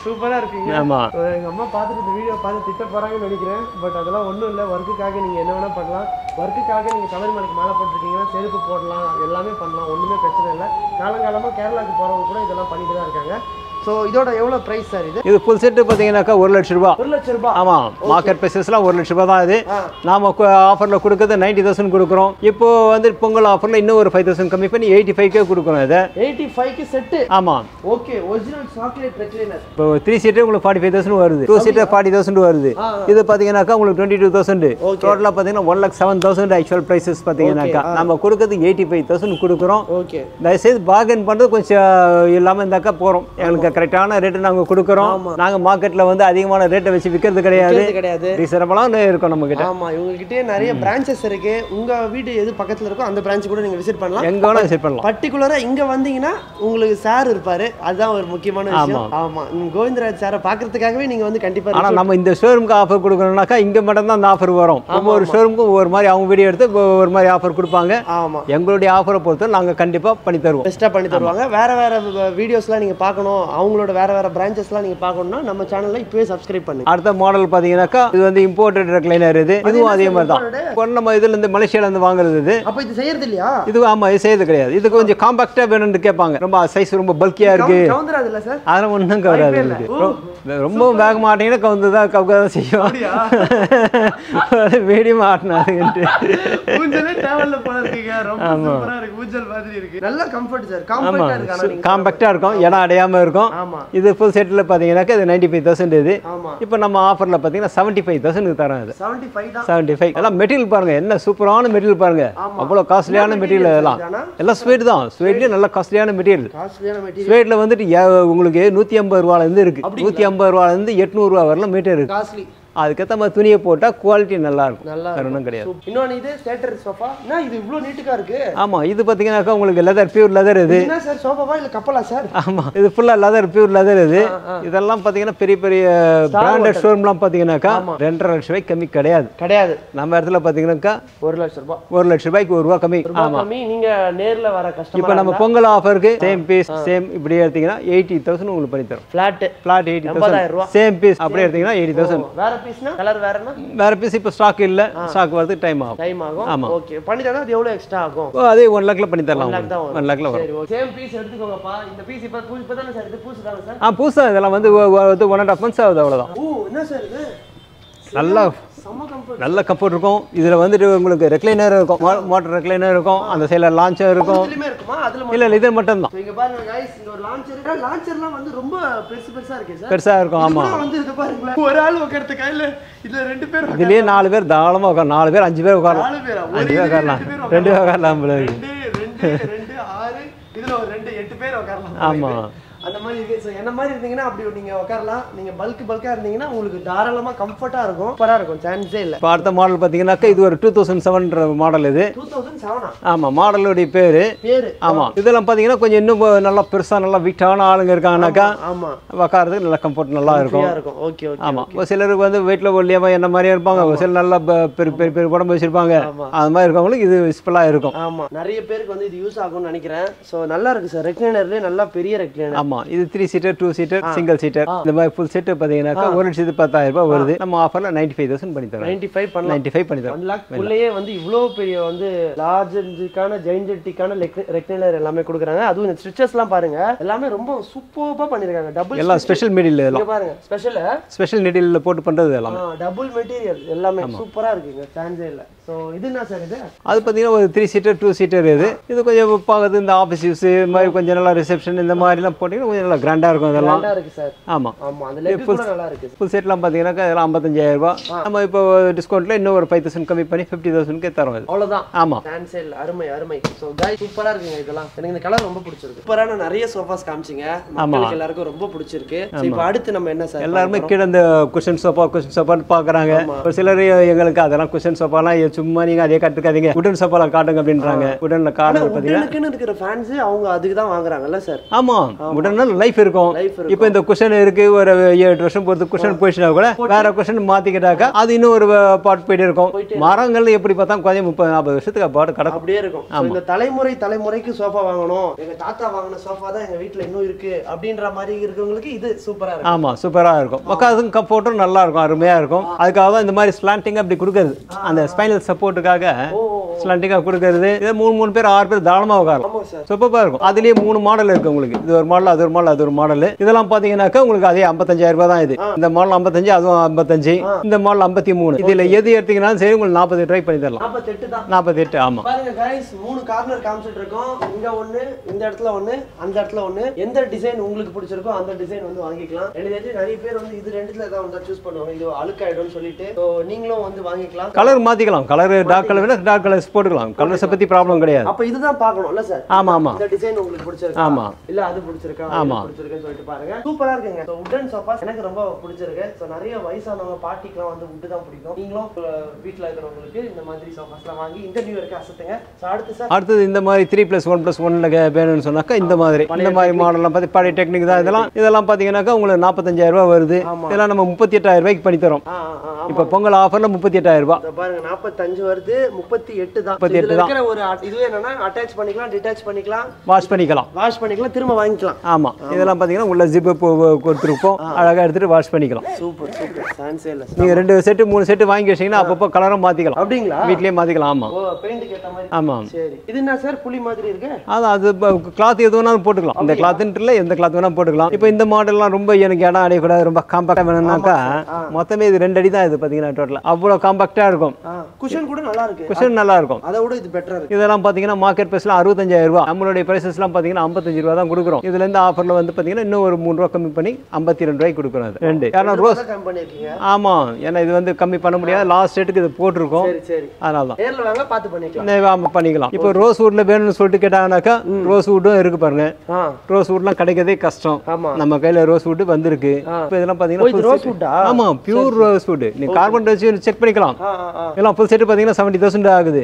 சூப்பரா இருக்கீங்க. ஆமா, எங்க அம்மா பார்த்துட்டு இந்த வீடியோ பார்த்து திட்ட போறாங்கன்னு நினைக்கிறேன். பட் அதெல்லாம் ஒன்றும் இல்லை. ஒர்க்குக்காக நீங்க என்ன வேணா பண்ணலாம். ஒர்க்குக்காக நீங்க சபரிமலைக்கு மாலை போட்டுருக்கீங்கன்னா செருப்பு போடலாம், எல்லாமே பண்ணலாம். ஒண்ணுமே பிரச்சனை இல்லை. காலங்காலமா கேரளாக்கு போறவங்க கூட இதெல்லாம் பண்ணிட்டு தான் இருக்காங்க. ஸோ இதோட எவ்வளோ ப்ரைஸ் சார் இது? இது ஃபுல் செட்டு பார்த்தீங்கன்னாக்கா 1 லட்ச ரூபா. 1 லட்ச ரூபா? ஆமாம், மார்க்கெட் ப்ரைஸஸ்லாம் 1 லட்ச ரூபா தான். இது நாம ஆஃபரில் கொடுக்குறது 90,000 கொடுக்குறோம். இப்போ வந்து பொங்கல் ஆஃபரில் இன்னும் ஒரு 5,000 கம்மி பண்ணி 85க்கு கொடுக்குறோம். இதை 85க்கு செட்டு? ஆமாம். Okay, original chocolate recliner. இப்போ 3 சீட்டர் உங்களுக்கு 45,000 வருது. 2 சீட்டர் 40,000 வருது. இது பார்த்தீங்கன்னாக்கா உங்களுக்கு 22,000. டோட்டலாக பார்த்தீங்கன்னா 1,07,000 ஆக்சுவல் ப்ரைஸஸ் பார்த்தீங்கன்னாக்கா நம்ம கொடுக்குறது 85,000 கொடுக்குறோம். ஓகே, தயவுசெய்து பார்கன் பண்ணுறது கொஞ்சம் இல்லாமல் இருந்தாக்கா போகிறோம். எங்களுக்கு கரெக்டான ரேட்டு நாங்கள் கொடுக்குறோம். நாங்கள் மார்க்கெட்டில் வந்து அதிகமான ரேட்டை வச்சு விற்கிறது கிடையாது. ரீசனபிளாக இருக்கும் நம்ம கிட்ட. ஆமாம், இவங்ககிட்டே நிறைய பிரான்ச்சஸ் இருக்கு. உங்கள் வீடு எது பக்கத்தில் இருக்கோ அந்த பிரான்ச் கூட நீங்கள் விசிட் பண்ணலாம். எங்கே வேணால் விசிட் பண்ணலாம். பர்டிகுலராக இங்கே வந்தீங்கன்னா உங்களுக்கு சார் இருப்பார். அதுதான் ஒரு முக்கியமான விஷயம். ஆமாம், கோவிந்தராஜ் சாரை பார்க்கறதுக்காகவே நீங்கள் வந்து கண்டிப்பாக. ஆனால் நம்ம இந்த ஷோரூமுக்கு ஆஃபர் கொடுக்கணும்னாக்கா இங்கே மட்டும் தான் அந்த ஆஃபர் வரும். ஒவ்வொரு ஷோரூமுக்கும் ஒவ்வொரு மாதிரி அவங்க வீடியோ எடுத்து ஒரு மாதிரி ஆஃபர் கொடுப்பாங்க. ஆமாம், எங்களுடைய ஆஃபரை பொறுத்து நாங்கள் கண்டிப்பாக பண்ணி தருவோம். பெஸ்ட்டாக பண்ணி தருவாங்க. வேற வீடியோஸ்லாம் நீங்கள் பார்க்கணும் அவங்களோட வேற வேற பிரான்ச்சஸ்லாம் நீங்க பார்க்கணும்னா நம்ம சேனல்ல இப்பவே சப்ஸ்கிரைப் பண்ணுங்க. அடுத்த மாடல் பாத்தீங்கன்னாக்கா இது வந்து இம்போர்ட்டட் ரெக்லைனர். இதுவும் அதே மாதிரி தான். நம்ம இதுல இருந்து மலேசியால இருந்து வாங்குறது இது. அப்ப இது செய்யறது இல்லையா? இது ஆமா இது செய்யறது கிடையாது. இது கொஞ்சம் காம்பாக்டா வேணும்னு கேட்பாங்க. ரொம்ப சைஸ் ரொம்ப பல்கியா இருக்கு. கவுந்தராது இல்ல சார்? அதெல்லாம் ஒண்ணும் கவராது. ரொம்ப வேக மாட்டீங்கன்னா கவுந்துதான் கவுதான் செய்யும். மீடியம் ஆட்டினாருன்ட்டு ஊஞ்சலே டிராவல்ல போல இருக்கீங்க. ரொம்ப சூப்பரா இருக்கு. ஊஞ்சல் மாதிரி இருக்கு. நல்ல கம்ஃபர்ட் சார். காம்பாக்டா இருக்கு. காம்பாக்டா இருக்கும். இடம் அடையாம இருக்கும். இது ஃபுல் செட்ல பாத்தீங்கன்னாக்கா இது 95,000 இது. இப்போ நம்ம ஆஃபர்ல பாத்தீங்கன்னா 75,000 தரோம். இது 75 தான். 75. எல்லாம் மெட்டீரியல் பாருங்க. என்ன சூப்பரான மெட்டீரியல் பாருங்க. அவ்வளவு காஸ்ட்லியான மெட்டீரியல் எல்லாம் ஸ்வீட் தான். ஸ்வீட்லயே நல்ல காஸ்ட்லியான மெட்டீரியல். ஸ்வீட்ல வந்துட்டு உங்களுக்கு 150 ரூபாயில இருந்து இருக்கு. 150 ரூபாயில இருந்து 800 ரூபாய் வரலாம் மீட்டர் இருக்கு. காஸ்ட்லி. அதுக்கேற்ற மாதிரி துணியை போட்டால் குவாலிட்டி நல்லா இருக்கும். நல்லா கிடையாது. இன்னொன்று இது ஸ்டேட்டர் சோஃபா. என்ன இது இவ்வளோ நீட்டுக்கா இருக்கு? ஆமாம், இது பார்த்தீங்கன்னாக்கா உங்களுக்கு லெதர், பியூர் லெதர். இது என்ன சார் சோஃபாவா இல்லை கப்பலா சார்? ஆமாம், இது ஃபுல்லாக லெதர், பியூர் லெதர். இது இதெல்லாம் பார்த்தீங்கன்னா பெரிய பெரிய பிராண்டட் ஷோரூம்லாம் பார்த்தீங்கன்னாக்கா 2.5 லட்ச ரூபாய்க்கு கம்மி கிடையாது. நம்ம இடத்துல பார்த்தீங்கன்னாக்கா 1 லட்சம் ரூபாய். 1 லட்ச ரூபாய்க்கு 1 ரூபா கம்மி. ஆமாம், நீங்க நேரில் வர கஸ்டமர் இப்போ நம்ம பொங்கல் ஆஃபருக்கு சேம் பீஸ் சேம் இப்படி எடுத்தீங்கன்னா 80,000 உங்களுக்கு பண்ணி தரும். ஃபிளாட் 80,000. சேம் பீஸ் அப்படியே எடுத்தீங்கன்னா 80,000. வேற பீஸ்னா கலர் வேற வேற பீஸ் இப்போ ஸ்டாக் இல்ல. ஸ்டாக் வரது டைம் ஆகும். ஆமா, ஓகே. பண்ணி தரதா அது எவ்வளவு எக்ஸ்ட்ரா ஆகும்? அதே 1 லட்சல பண்ணி தரலாம். 1 லட்சல வரும். சரி, சேம் பீஸ் எடுத்துக்கோங்கப்பா. இந்த பீஸ் இப்போ தானே சார் இது புதுசு தானே சார்? புதுசா இதெல்லாம் வந்து 1.5 months ஆகுது அவ்வளவுதான். ஓ, என்ன சார் இது? நல்ல கம்ஃபர்ட் இருக்கும். இதுல வந்துட்டு உங்களுக்கு ரெக்லைனர் இருக்கும், மோட்டர் ரெக்லைனர் இருக்கும், அந்த சைடுல லான்ச்சர் இருக்கும். இல்ல இது மட்டும் தான். இங்க பாருங்க गाइस, இந்த ஒரு லான்ச்சர்லாம் வந்து ரொம்ப பெருசா இருக்கு சார். பெருசா இருக்கும். ஆமா, வந்து இது பாருங்க, ஒரு ஆள் உட்கார்றதுக்கு இல்ல இதுல 2 பேர் இதுலயே 4 பேர் தாராளமா உட்கார. 4 பேர் 5 பேர் உட்காரலாம். 5 பேர் உட்காரலாம். 2 பேர் உட்காரலாம். 2 6 இதுல ஒரு 2 8 பேர் உட்காரலாம். ஆமா, அந்த மாதிரி இருக்கு. சோ என்ன மாதிரி இருந்தீங்கன்னா அப்படி நீங்க உட்காரலாம். நீங்க பல்கா இருந்தீங்கன்னா உங்களுக்கு தாராளமா கம்ஃபர்ட்டா இருக்கும். சூப்பரா இருக்கும். சான்ஸே இல்ல. இப்போ அடுத்த மாடல் பாத்தீங்கன்னாக்கா இது ஒரு 2007 மாடல். இது 2007. ஆமா, மாடலோட பேரு. ஆமா, இதெல்லாம் பாத்தீங்கன்னா கொஞ்சம் இன்னும் நல்லா பெருசா நல்லா வீட்டான ஆளுங்க இருக்காங்கனாக்கா ஆமா உட்கார்றதுக்கு நல்லா கம்ஃபர்ட் நல்லா இருக்கும். Okay okay. ஆமா, ஒரு சிலருக்கு வந்து வெயிட்ல ஒல்லியமா என்ன மாதிரியா இருப்பாங்க, ஒரு சிலர் நல்லா பெரிய உடம்பு வச்சிருப்பாங்க. அது மாதிரி இருக்கவங்களுக்கு இது யூஸ்ஃபுல்லா இருக்கும். ஆமா, நிறைய பேருக்கு வந்து இது யூஸ் ஆகும்னு நினைக்கிறேன். சோ நல்லா இருக்கு சார். ரெக்லைனர்லயே நல்லா பெரிய ரெக்லைனர். ஆமா, இது 3 சீட்டர் 2 சீட்டர் சிங்கிள் சீட்டர் இந்த மாதிரி ஃபுல் செட் பாத்தீங்கன்னாக்கா 1,10,000 ரூபாய் வருது. நம்ம ஆஃபர்ல 95,000 பண்ணி தரோம். 95 பண்ணி தரோம். 1 lakh குள்ளேயே வந்து இவ்ளோ பெரிய வந்து லார்ஜ்க்கான ஜெயின்ஜெட்டிக்கான ரெக்லைனர் எல்லாமே கொடுக்குறாங்க. அதுவும் இந்த ஸ்டிச்சஸ்லாம் பாருங்க, எல்லாமே ரொம்ப சூப்பரா பண்ணிருக்காங்க. டபுள் எல்லாம் ஸ்பெஷல் மெட்டீரியல். எல்லாம் பாருங்க, ஸ்பெஷல் மெட்டீரியல்ல போட்டு பண்றது. எல்லாம் டபுள் மெட்டீரியல் எல்லாமே சூப்பரா இருக்குங்க. சான்ஸே இல்ல. சோ இது என்ன சார் இது? அது பாத்தீங்கன்னா ஒரு 3 சீட்டர் 2 சீட்டர். இது கொஞ்சம் பார்க்கறது இந்த ஆபீஸ் யூஸ் மாதிரி கொஞ்சம் நல்லா ரிசெப்ஷன் இந்த மாதிரிலாம் போட்டீங்கன்னா கொஞ்சம் நல்லா கிராண்டா இருக்கும். அதெல்லாம் கிராண்டா இருக்கு சார். ஆமா ஆமா, அந்த லெக் கூட நல்லா இருக்கு. ஃபுல் செட்லாம் பாத்தீங்கன்னா இதெல்லாம் 55,000 ரூபாய். நம்ம இப்போ டிஸ்கவுண்ட்ல இன்னும் ஒரு 5,000 கம்மி பண்ணி 50,000க்கு தரோம். அவ்வளவுதான். ஆமா, சான்ஸே இல்ல. அருமை. சோ गाइस, சூப்பரா இருக்குங்க. இதெல்லாம் எனக்கு இந்த கலர் ரொம்ப பிடிச்சிருக்கு. சூப்பரான நிறைய சோஃபாஸ் காமிச்சீங்க. மக்களுக்கு எல்லாருக்கும் ரொம்ப பிடிச்சிருக்கு. சோ இப்போ அடுத்து நம்ம என்ன சார்? எல்லாரும் கீழ இந்த குஷன் சோஃபான்னு பாக்குறாங்க. ஒரு சிலர் எங்களுக்கு அதெல்லாம் குஷன் சோஃபாலாம் சும்மா நீங்க அதே காட்டுக்காதீங்க, உடன் சோஃபாலாம் காட்டுங்க அப்படின்றாங்க. உடன்ல கார்னர் பாத்தீங்கன்னா உடனுக்கு இருக்கிற ஃபேன்ஸ் அவங்க அதுக்கு தான் வாங்குறாங்கல்ல சார்? ஆமா, உடனே லைஃப் இருக்கும். இப்போ இந்த குஷன் இருக்கு, ஒரு 7 வருஷம் பொறுத்து குஷன் போயிடுச்சுனா கூட வேற குஷன் மாத்திக்கிட்டாக்கா அது இன்னும் ஒரு பாட் போயிட்டே இருக்கும். மரங்கள் எப்படி பார்த்தா கொஞ்சம் 30-40 வருஷத்துக்கு பாட்டு கிடக்கும், அப்படியே இருக்கும். இந்த தலைமுறைக்கு சோஃபா வாங்கணும், எங்க தாத்தா வாங்கின சோஃபா தான் எங்க வீட்டுல இன்னும் இருக்கு அப்படின்ற மாதிரி இருக்கிறவங்களுக்கு இது சூப்பரா இருக்கும். ஆமா, சூப்பரா இருக்கும். உட்கார்றதுக்கு கம்ஃபர்ட்டும் நல்லா இருக்கும், அருமையா இருக்கும். அதுக்காக தான் இந்த மாதிரி ஸ்லாண்டிங்கா அப்படி கொடுக்குறது. அந்த ஸ்பைனல் சப்போர்ட்டுக்காக ஸ்லாண்டிங்கா கொடுக்கறது. இது 3 பேர் 6 பேர் தாராளமா உட்காரலாம். சூப்பரா இருக்கும். அதுலயே 3 மாடல் இருக்கு உங்களுக்கு. இது ஒரு மாடல், அது ஒரு மாடல், அது ஒரு மாடல். இதெல்லாம் பாத்தீங்கன்னாக்கா உங்களுக்கு அதே 55,000 ரூபாய் தான். இது இந்த மாடல் 55, அதுவும் 55, இந்த மாடல் 53. இதுல எது எடுத்தீங்கன்னாலும் சரி உங்களுக்கு 48 ரூபாய் பண்ணி தரலாம். 48 தான். 48. ஆமா பாருங்க गाइस, 3 கார்னர் காமிச்சிட்டு இருக்கோம். இங்க ஒண்ணு, இந்த இடத்துல ஒண்ணு, அந்த இடத்துல ஒண்ணு. எந்த டிசைன் உங்களுக்கு பிடிச்சிருக்கோ அந்த டிசைன் வந்து வாங்கிக்கலாம். எனக்கு நிறைய பேர் வந்து இது ரெண்டுல ஏதாவது ஒண்ணா சூஸ் பண்ணுவாங்க, இது அழுக்காயிடும்னு சொல்லிட்டு. சோ நீங்களும் வந்து வாங்கிக்கலாம். கலர் மாத்திக்கலாம். கலர் டார்க் கலர் வேணா டார்க் கலர்ஸ் போட்டுக்கலாம். கலர்ஸ் பத்தி ப்ராப்ளம் கிடையாது. அப்ப இதுதான் பார்க்கணும்ல சார்? ஆமா ஆமா, இந்த டிசைன் உங்களுக்கு பிடிச்சிருக்கா? ஆமா, இல்ல அது பிடிச்சிருக்கா? ஆமா, பிடிச்சிருக்குன்னு சொல்லிட்டு பாருங்க. சூப்பரா இருக்குங்க. சோ உடன் சோஃபாஸ் எனக்கு ரொம்ப பிடிச்சிருக்கு. சோ நிறைய வயசானவங்க பார்ட்டிக்குலாம் வந்து உட் தான் பிடிக்கும். நீங்களும் வீட்ல இருக்கிறவங்களுக்கு இந்த மாதிரி சோஃபாஸ்லாம் வாங்கி இந்த நியூ இயர்க்கு அசத்துங்க. சோ அடுத்து இந்த மாதிரி 3+1+1 வேணும்னு சொன்னாக்கா இந்த மாதிரி மாடல்லாம் பார்த்து பழைய டெக்னிக் தான். இதெல்லாம் பாத்தீங்கன்னாக்கா உங்களுக்கு 45,000 ரூபாய் வருது. இதெல்லாம் நம்ம 38,000 ரூபாய்க்கு பண்ணி தரோம். இப்ப பொங்கல் ஆஃபர்ல 38,000 ரூபாய். பாருங்க, 45 வருது, 38 38 தான். 38 தான். இருக்கிற ஒரு இதுவே என்னன்னா அட்டாச் பண்ணிக்கலாம், டிட்டாச் பண்ணிக்கலாம், வாஷ் பண்ணிக்கலாம், திரும்ப வாங்கிக்கலாம். ஆமா, இதெல்லாம் பாத்தீங்கன்னா உள்ள ஜிப் கொடுத்துருப்போம், அழகா எடுத்துட்டு வாஷ் பண்ணிக்கலாம். சூப்பர் சூப்பர், சான்ஸே இல்ல. நீங்க 2 செட் 3 செட் வாங்கி வச்சீங்கன்னா அப்பப்போ கலரும் மாத்திக்கலாம். அப்படிங்களா? வீட்லயே மாத்திக்கலாம். ஆமா, ஓ, பெயிண்ட் கேட்ட மாதிரி. ஆமா, சரி. இது என்ன சார் புலி மாதிரி இருக்கு? அது கிளாத் எது வேணாலும் போட்டுக்கலாம். இந்த கிளாத்ன்ட்டு இல்ல, எந்த கிளாத் வேணாலும் போட்டுக்கலாம். இப்போ இந்த மாடல்லாம் ரொம்ப எனக்கு இடம் அடையக்கூடாது, ரொம்ப காம்பாக்டா வேணும்னாக்கா மொத்தமே இது 2 அடி தான். இது பாத்தீங்கன்னா டோட்டலா அவ்வளவு காம்பாக்டா இருக்கும். குஷன் கூட நல்லா இருக்கு. குஷன் நல்லா இருக்கும். அதை விட இது பெட்டரா இருக்கு. இதெல்லாம் பாத்தீங்கன்னா மார்க்கெட் பிரைஸ்ல 65,000 ரூபாய். நம்மளுடைய பிரைசஸ்லாம் பாத்தீங்கன்னா 55 ரூபாய் தான் கொடுக்குறோம். இதுல இருந்து ஆஃபர்ல வந்து பாத்தீங்கன்னா இன்னும் ஒரு 3 ரூபாய் கம்மி பண்ணி 52 ரூபாய்க்கு கொடுக்குறோம். அது 2 ஏன்னா ரோஸ் கம்மி பண்ணிருக்கீங்க. ஆமா, ஏன்னா இது வந்து கம்மி பண்ண முடியாது. லாஸ்ட் ரேட்டுக்கு இது போட்டுருக்கோம். சரி சரி, அதனால தான் நேர்ல வாங்க பார்த்து பண்ணிக்கலாம். பண்ணிக்கலாம். இப்போ ரோஸ் வுட்ல வேணும்னு சொல்லிட்டு கேட்டாங்கனாக்கா ரோஸ் வுட்டும் இருக்கு பாருங்க. ரோஸ் வுட்லாம் கிடைக்கிறதே கஷ்டம். நம்ம கையில ரோஸ் வுட் வந்திருக்கு. இப்போ இதெல்லாம் பாத்தீங்கன்னா ரோஸ் வுட்டா? ஆமா, பியூர் ரோஸ் வுட். நீங்க கார்பன் வச்சு செக் பண்ணிக்கலாம். எல்லாம் ஃபுல் செட் பாத்தீங்கன்னா 70,000 ஆகுது.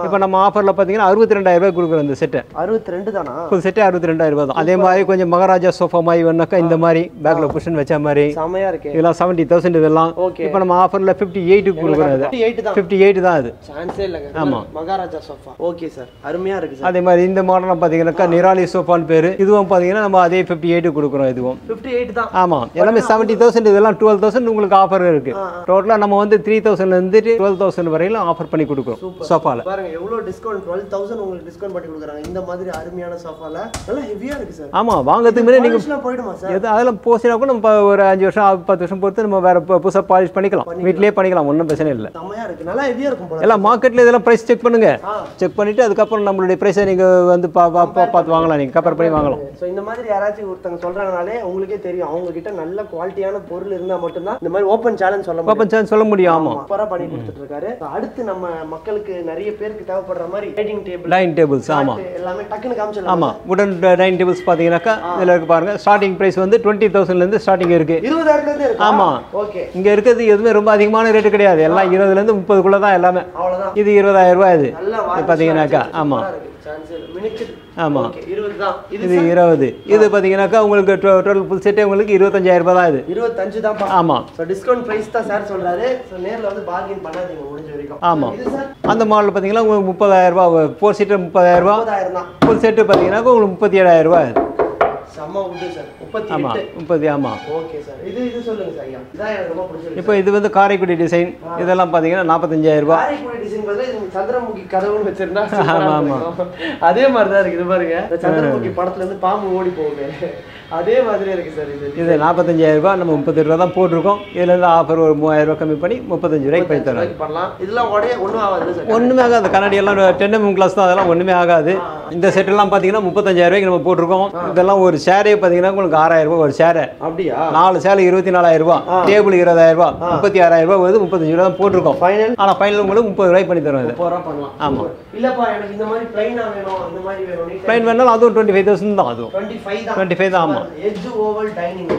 இப்போ நம்ம ஆஃபர்ல பாத்தீங்கன்னா 62,000 ரூபாய் கொடுக்குறோம். இந்த செட் 62 தானா? ஃபுல் செட் 62,000 ரூபாய் தான். அதே மாதிரி கொஞ்சம் மகாராஜா சோஃபா மாதிரி வேணாக்கா இந்த மாதிரி பேக்ல குஷன் வச்ச மாதிரி செமையா இருக்கு. இதெல்லாம் 70,000 இதெல்லாம். இப்போ நம்ம ஆஃபர்ல 58 க்கு கொடுக்குறோம். அது 58 தான். அது சான்ஸே இல்லங்க. ஆமா, மகாராஜா சோஃபா. ஓகே சார், அருமையா இருக்கு சார். அதே மாதிரி இந்த மாடல்லாம் பாத்தீங்கன்னா நிராலி சோஃபான்னு பேரு. இதுவும் பாத்தீங்கன்னா நம்ம அதே 58 க்கு கொடுக்குறோம். இதுவும் 58 தான். ஆமா, எல்லாமே 70,000. இதெல்லாம் 12,000 உங்களுக்கு ஆஃபர் இருக்கு. டோட்டலா நம்ம வந்து 3,000ல இருந்து 12,000 வரையிலும் ஆஃபர் பண்ணி கொடுக்குறோம். சோஃபால பாருங்க எவ்வளவு டிஸ்கவுண்ட், 12,000 உங்களுக்கு டிஸ்கவுண்ட் பண்ணி கொடுக்குறாங்க. இந்த மாதிரி அருமையான சோஃபால நல்லா ஹெவியா இருக்கு சார். ஆமா, வாங்குறதுக்கு முன்னாடி நீங்க போய்டுமா சார்? எது அதெல்லாம் போசினா கூட நம்ம ஒரு 5 வருஷம் 10 வருஷம் பொறுத்து நம்ம வேற புதுசா பாலிஷ் பண்ணிக்கலாம். வீட்லயே பண்ணிக்கலாம், ஒன்றும் பிரச்சனை இல்லை. செமையா இருக்கு, நல்லா ஹெவியா இருக்கும் போல. எல்லாம் மார்க்கெட்ல இதெல்லாம் பிரைஸ் செக் பண்ணுங்க. செக் பண்ணிட்டு அதுக்கப்புறம் நம்மளுடைய பிரைஸை நீங்க வந்து பார்த்து வாங்கலாம். நீங்க கம்பேர் பண்ணி வாங்கலாம். சோ இந்த மாதிரி யாராச்சும் ஒருத்தங்க சொல்றாங்கனாலே உங்களுக்கே தெரியும் அவங்க கிட்ட நல்ல குவாலிட்டியான பொருள் இருந்தா மட்டும் தான் இந்த மாதிரி ஓபன் சேலஞ்ச் சொல்ல முடியும். ஆமா, சூப்பரா பண்ணி கொடுத்துட்டு இருக்காரு. அடுத்து நம்ம மக்களுக்கு நிறைய பேருக்கு தேவைப்படுற மாதிரி டைனிங் டேபிள்ஸ். ஆமா, எல்லாமே டக்குன்னு காமிச்சலாம். ஆமா, வுடன் டைனிங் டேபிள்ஸ் பாத்தீங்கன்னாக்கா இதுல இருக்கு பாருங்க. ஸ்டார்டிங் பிரைஸ் வந்து 20,000ல இருந்து ஸ்டார்டிங் இருக்கு. 20,000ல இருந்து இருக்கு. ஆமா, ஓகே. இங்க இருக்குது எதுவுமே ரொம்ப அதிகமான ரேட் கிடையாது. எல்லாம் 20ல இருந்து 30 குள்ள தான் எல்லாமே. அவ்வளவுதான். இது 20,000 ரூபாய். இது பாத்தீங்கன்னாக்கா ஆமா ஆமா, இது 20. இது பாத்தீங்கன்னாக்கா உங்களுக்கு டோட்டல் ஃபுல் செட்டே உங்களுக்கு 25,000 ரூபாய் தான். இது 25 தான். ஆமா, சோ டிஸ்கவுண்ட் பிரைஸ் தான் சார் சொல்றாரு. சோ நேர்ல வந்து பார்கெயின் பண்ணாதீங்க முடிஞ்ச வரைக்கும். ஆமா, அந்த மாடல் பாத்தீங்கன்னா உங்களுக்கு 30,000 ரூபாய். 4 சீட்டர் 30,000 ரூபாய். 30,000 தான். ஃபுல் செட் பாத்தீங்கன்னா உங்களுக்கு 37,000 ரூபாய். செம்ம உண்டு சார். 38. ஆமா, 30. ஆமா, ஓகே சார். இது சொல்லுங்க சார். ஐயா இதான் எனக்கு ரொம்ப பிடிச்சிருக்கு. இப்போ இது வந்து காரைக்குடி டிசைன். இதெல்லாம் பாத்தீங்கன்னா 45,000 ரூபாய். காரைக்குடி டிசைன் பதிலா இது சந்திரமுகி கதவுன்னு வச்சிருந்தா ஆமா, அதே மாதிரி தான் இருக்கு. இது பாருங்க, சந்திரமுகி படத்துல இருந்து பாம்பு ஓடி போகுது, அதே மாதிரி இருக்கு சார். இது 45,000 ரூபாய். நம்ம 30 ரூபாய் தான் போட்டிருக்கோம். இதுல இருந்து ஆஃபர் ஒரு 3,000 ரூபாய் கம்மி பண்ணி 35 ரூபாய்க்கு பண்ணி தரோம். பண்ணலாம். இதெல்லாம் ஒண்ணும் ஆகாது சார். ஒண்ணுமே ஆகாது. கண்ணாடி எல்லாம் 10 mm கிளாஸ் தான். அதெல்லாம் ஒண்ணுமே ஆகாது. இந்த செட் எல்லாம் பாத்தீங்கன்னா 35,000 ரூபாய்க்கு நம்ம போட்டிருக்கோம். இதெல்லாம் ஒரு ஷேரே பாத்தீங்கன்னா உங்களுக்கு 6,000 ரூபாய் ஒரு ஷேர். அப்படியா? 4 ஷேர் 24,000 ரூபாய். டேபிள் 20,000 ரூபாய். 36,000 ரூபாய் வருது. 35 ரூபாய் தான் போட்டிருக்கோம் ஃபைனல். ஆனா ஃபைனல் உங்களுக்கு 30 ரூபாய்க்கு பண்ணி தரோம். இது 30 ரூபாய் பண்ணலாம். ஆமா, இல்லப்பா எனக்கு இந்த மாதிரி ப்ளைனா வேணும், இந்த மாதிரி வேணும். ப்ளைன் வேணாலும் அதுவும் 25,000 தான். அதுவும் 25 தான். ஆமா, எட்ஜ் ஓவல் டைனிங்.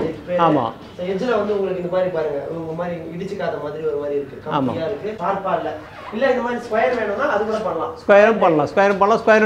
ஆமா, எட்ஜ்ல வந்து உங்களுக்கு இந்த மாதிரி பாருங்க, இந்த மாதிரி இடிச்சுக்காத மாதிரி ஒரு மாதிரி இருக்கு. கம்மியா இருக்கு, ஷார்ப்பா இல்ல. இல்ல இந்த மாதிரி ஸ்கொயர் வேணும்னா அது கூட பண்ணலாம். ஸ்கொயரும் பண்ணலாம். ஸ்கொயரும்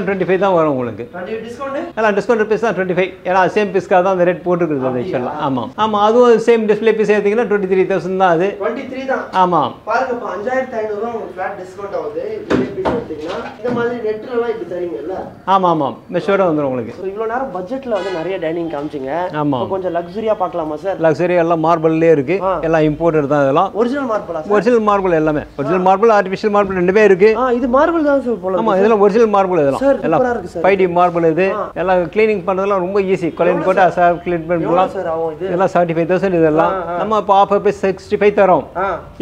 25 தான் வரும் உங்களுக்கு. 20 டிஸ்கவுண்ட். எல்லாம் டிஸ்கவுண்ட் பீஸ் தான் 25. ஏன்னா சேம் பீஸ்க்காக தான் அந்த ரேட் போட்டுருக்குது. அது ஆக்சுவலா ஆமா ஆமா, அதுவும் சேம் டிஸ்ப்ளே பீஸ் ஏத்தீங்கன்னா 23,000 தான். அது 23 தான். ஆமா, பாருங்க 5,500 ரூபாய் உங்களுக்கு ஃபிளாட் டிஸ்கவுண்ட் ஆகுது. டிஸ்ப்ளே பீஸ் எடுத்தீங்கன்னா இந்த மாதிரி நெட்ல எல்லாம் இப்படி தரீங்கல்ல. ஆமா ஆமா, மெஷோட வந்துரும் உங்களுக்கு. சோ இவ்வளவு நேரம் பட்ஜெட்ல வந்து நிறைய டைனிங் காமிச்சீங்க. ஆமா, கொஞ்சம் லக்ஸரியா பார்க்கலாமா சார்? லக்ஸரி எல்லாம் மார்பிள்லயே இருக்கு. எல்லாம் இம்போர்ட்டட் தான். இதெல்லாம் ஒரிஜினல் மார்பிளா சார்? ஒரிஜினல் மார்பிள் எல்லாமே. ஒரிஜினல் மார்பிள், ஆர்டிஃபிஷியல் மார்பிள் ரெண்டுமே இருக்கு. இது மார்பிள் தான் சார் போல. ஆமா, இதெல்லாம் ஒரிஜினல் மார்பிள். இதெல்லாம் எல்லாம் 5D மார்பிள். இது எல்லாம் க்ளீனிங் பண்றதெல்லாம் ரொம்ப ஈஸி. கலெக்ட் போட்டு அசார் க்ளீன் பண்ணலாம். இதெல்லாம் 75,000. இதெல்லாம் நம்ம இப்போ ஆஃபர் பீஸ் 65 தரோம்.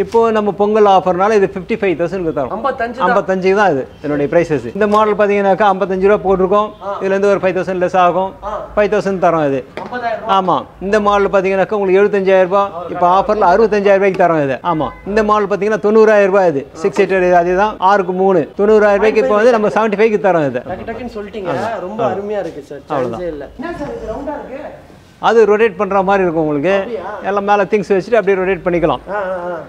இப்போ நம்ம பொங்கல் ஆஃபர்னால இது 55,000 தரோம். 55 தான் இது என்னோட பிரைசஸ். இந்த மாடல் பாத்தீங்கன்னாக்கா 55 ரூபாய் போட்டிருக்கோம். இதுல இருந்து ஒரு 5,000 லெஸ் ஆகும். 5,000 தரோம் இது. ஆமா, இந்த மாடல் பாத்தீங்கன்னாக்கா உங்களுக்கு 75,000 ரூபாய். இப்போ ஆஃபர்ல 65,000 ரூபாய்க்கு தரோம் இது. ஆமா, இந்த மாடல் பாத்தீங்கன்னா 90,000 ரூபாய். இது 6 சீட்டர். அதுதான் 6க்கு 3 90,000 ரூபாய்க்கு. இப்போ வந்து நம்ம 75க்கு தரோம். இது டக்கு டக்குன்னு சொல்லிட்டீங்க. ரொம்ப அருமையா இருக்கு சார். சான்ஸே இல்ல. என்ன சார் இது ரவுண்டா இருக்கு? அது ரொட்டேட் பண்ணுற மாதிரி இருக்கும் உங்களுக்கு. எல்லாம் மேலே திங்ஸ் வச்சுட்டு அப்படியே ரொட்டேட் பண்ணிக்கலாம்.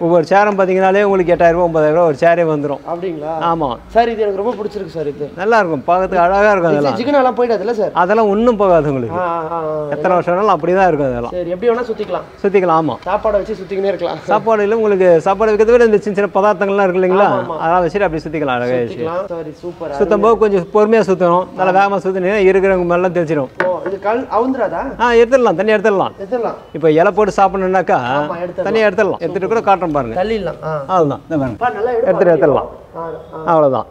ஒவ்வொரு சேரும் பார்த்தீங்கன்னாலே உங்களுக்கு 8000 ரூபா 9000 ரூபா ஒரு சேரே வந்துடும். அப்படிங்களா? ஆமாம் சார், இது எனக்கு ரொம்ப பிடிச்சிருக்கு சார். இது நல்லா இருக்கும், பார்க்கறதுக்கு அழகாக இருக்கும். அதெல்லாம் ஜிகனெல்லாம் போயிடாதுல்ல சார்? அதெல்லாம் ஒன்றும் போகாது உங்களுக்கு, எத்தனை வருஷம் வேணாலும் அப்படி தான் இருக்கும். அதெல்லாம் சரி, எப்படி வேணால் சுற்றிக்கலாம். ஆமாம், சாப்பாடை வச்சு சுற்றிக்கினே இருக்கலாம். சாப்பாடு இல்லை உங்களுக்கு, சாப்பாடு வைக்கிறத விட இந்த சின்ன சின்ன பதார்த்தங்கள்லாம் இருக்கு இல்லைங்களா, அதெல்லாம் வச்சுட்டு அப்படி சுற்றிக்கலாம். அழகாக வச்சு சுத்தம் போது கொஞ்சம் பொறுமையாக சுற்றணும். நல்லா வேகமாக சுற்றினீங்கன்னா இருக்கிறவங்க மேலாம் தெரிச்சிடும். எடுத்துடலாம், தண்ணி எடுத்துடலாம். இப்போ இலை போட்டு சாப்பிடணுன்னாக்கா தனியாக எடுத்துடலாம். எடுத்துட்டு கூட காட்டுறோம் பாருங்க. அதுதான் எடுத்துடலாம். அவ்வளோதான்.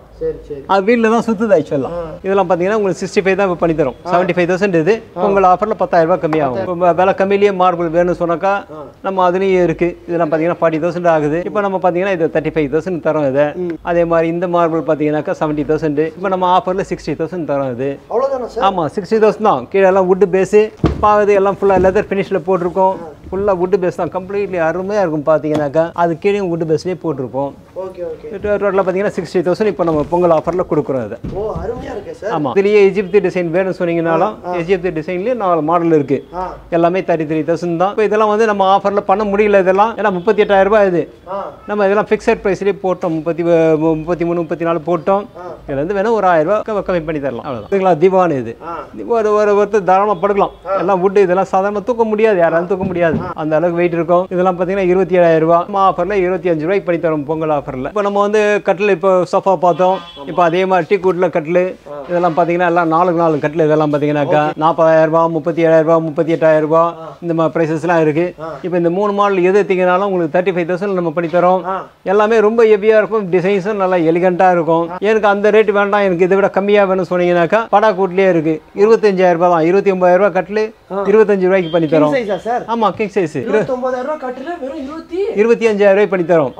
அது வீட்டில் தான் சுற்றுது ஆக்சுவலாக. இதெல்லாம் பார்த்தீங்கன்னா உங்களுக்கு 65 தான் இப்போ பண்ணி தரும். 75,000 இது உங்கள் ஆஃபரில் 10,000 ரூபாய் கம்மியாகும். இப்போ விலை கம்மியிலேயே மார்பிள் வேணும்னு சொன்னாக்கா நம்ம அதுலேயும் இருக்குது. இதெல்லாம் பார்த்தீங்கன்னா 40,000 ஆகுது. இப்போ நம்ம பார்த்தீங்கன்னா இது 35,000 தரோம். இது அதே மாதிரி இந்த மார்பிள் பார்த்தீங்கன்னாக்கா 70,000. இப்போ நம்ம ஆஃபரில் 60,000 தரோம். இது ஆமாம் 60,000 தான். கீழே எல்லாம் வுட்டு பேஸு பாகுது, எல்லாம் ஃபுல்லாக லெதர் ஃபினிஷில் போட்டிருக்கோம். ஃபுல்லாக வுட்டு பேஸ் தான், கம்ப்ளீட்லி அருமையாக இருக்கும். பார்த்தீங்கன்னாக்கா அது கீழே வுட்டு பேஸ்லேயே போட்டிருப்போம். டோட்டலாக பார்த்தீங்கன்னா 60,000 இப்போ நம்ம பொங்கல் ஆஃபரில் கொடுக்குறோம். அது ஆமாம். இதுலேயே எஜிப்தி டிசைன் வேணும்னு சொன்னீங்கன்னாலும் எஜிப்தி டிசைன்லேயே 4 மாடல் இருக்குது. எல்லாமே 33,000 தான். இப்போ இதெல்லாம் வந்து நம்ம ஆஃபரில் பண்ண முடியல. இதெல்லாம் ஏன்னா 38,000 ரூபாய். இது நம்ம இதெல்லாம் ஃபிக்ஸட் ப்ரைஸ்லேயே போட்டோம். 33 34 போட்டோம். இதுல இருந்து வேணும் ஒரு 1000 ரூபாய் கம்மி பண்ணி தரலாம். அவ்வளோதான். திவான் இது ஒருத்தர் தாராளமாக படுக்கலாம். எல்லாம் வுட்டு, இதெல்லாம் சாதாரணமாக தூக்க முடியாது, யாராலும் தூக்க முடியாது, அந்த அளவுக்கு வெயிட் இருக்கும். இதெல்லாம் பார்த்தீங்கன்னா 27,000 ரூபாய். நம்ம ஆஃபரில் 25 ரூபாய்க்கு பண்ணி தரோம் பொங்கல் ஆஃபரில். இப்போ நம்ம வந்து கட்டில், இப்போ சோஃபா பார்த்தோம். இப்போ அதே மாதிரி டீ கூட்டில் கட்டில், இதெல்லாம் பார்த்தீங்கன்னா எல்லாம் 4 கட்டில். இதெல்லாம் பார்த்தீங்கன்னாக்கா 40,000 ரூபாய் 37,000 ரூபாய் 38,000 ரூபாய் இந்த மாதிரி ப்ரைஸஸ்லாம் இருக்குது. இப்போ இந்த 3 மாடல் எது எடுத்தீங்கன்னாலும் உங்களுக்கு 35,000 நம்ம பண்ணி தரோம். எல்லாமே ரொம்ப ஹெவியாக இருக்கும், டிசைன்ஸும் நல்லா எலிகண்ட்டாக இருக்கும். எனக்கு அந்த ரேட் வேண்டாம், எனக்கு இதை விட கம்மியாக வேணும்னு சொன்னீங்கன்னாக்கா படா கூட்டிலே இருக்குது. 25,000 ரூபாய் தான். 29,000 ரூபாய் கட்டில் 25 ரூபாய்க்கு பண்ணி தரோம். ஆமாம், கிங் சைஸ். 25,000 ரூபாய் பண்ணி தரோம்.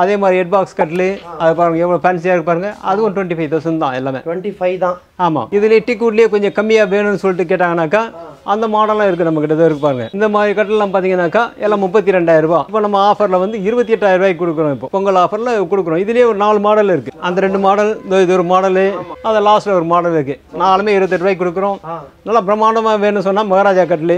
அதே மாதிரி ஹெட் பாக்ஸ் கட்டில், அது பாருங்க எவ்வளோ ஃபேன்சியாக இருக்கு பாருங்க. அதுவும் 25,000 தான். எல்லாமே 25 தான். ஆமாம். இதுலேயே டிக்கூட்லேயே கொஞ்சம் கம்மியாக வேணும்னு சொல்லிட்டு கேட்டாங்கன்னாக்கா அந்த மாடலாம் இருக்குது நம்ம கிட்ட இருக்கு பாருங்க. இந்த மாதிரி கட்டலாம் பார்த்தீங்கன்னாக்கா எல்லாம் 32,000 ரூபாய். இப்போ நம்ம ஆஃபரில் வந்து 28,000 ரூபாய்க்கு கொடுக்குறோம். இப்போ பொங்கல் ஆஃபரில் கொடுக்குறோம். இதுலேயே ஒரு 4 மாடல் இருக்குது. அந்த 2 மாடல், இது ஒரு மாடலு, அது லாஸ்ட்டில் ஒரு மாடல் இருக்குது. 4மே 28 ரூபாய்க்கு கொடுக்குறோம். நல்லா பிரம்மாண்டமாக வேணும்னு சொன்னால் மகாராஜா கட்டில்,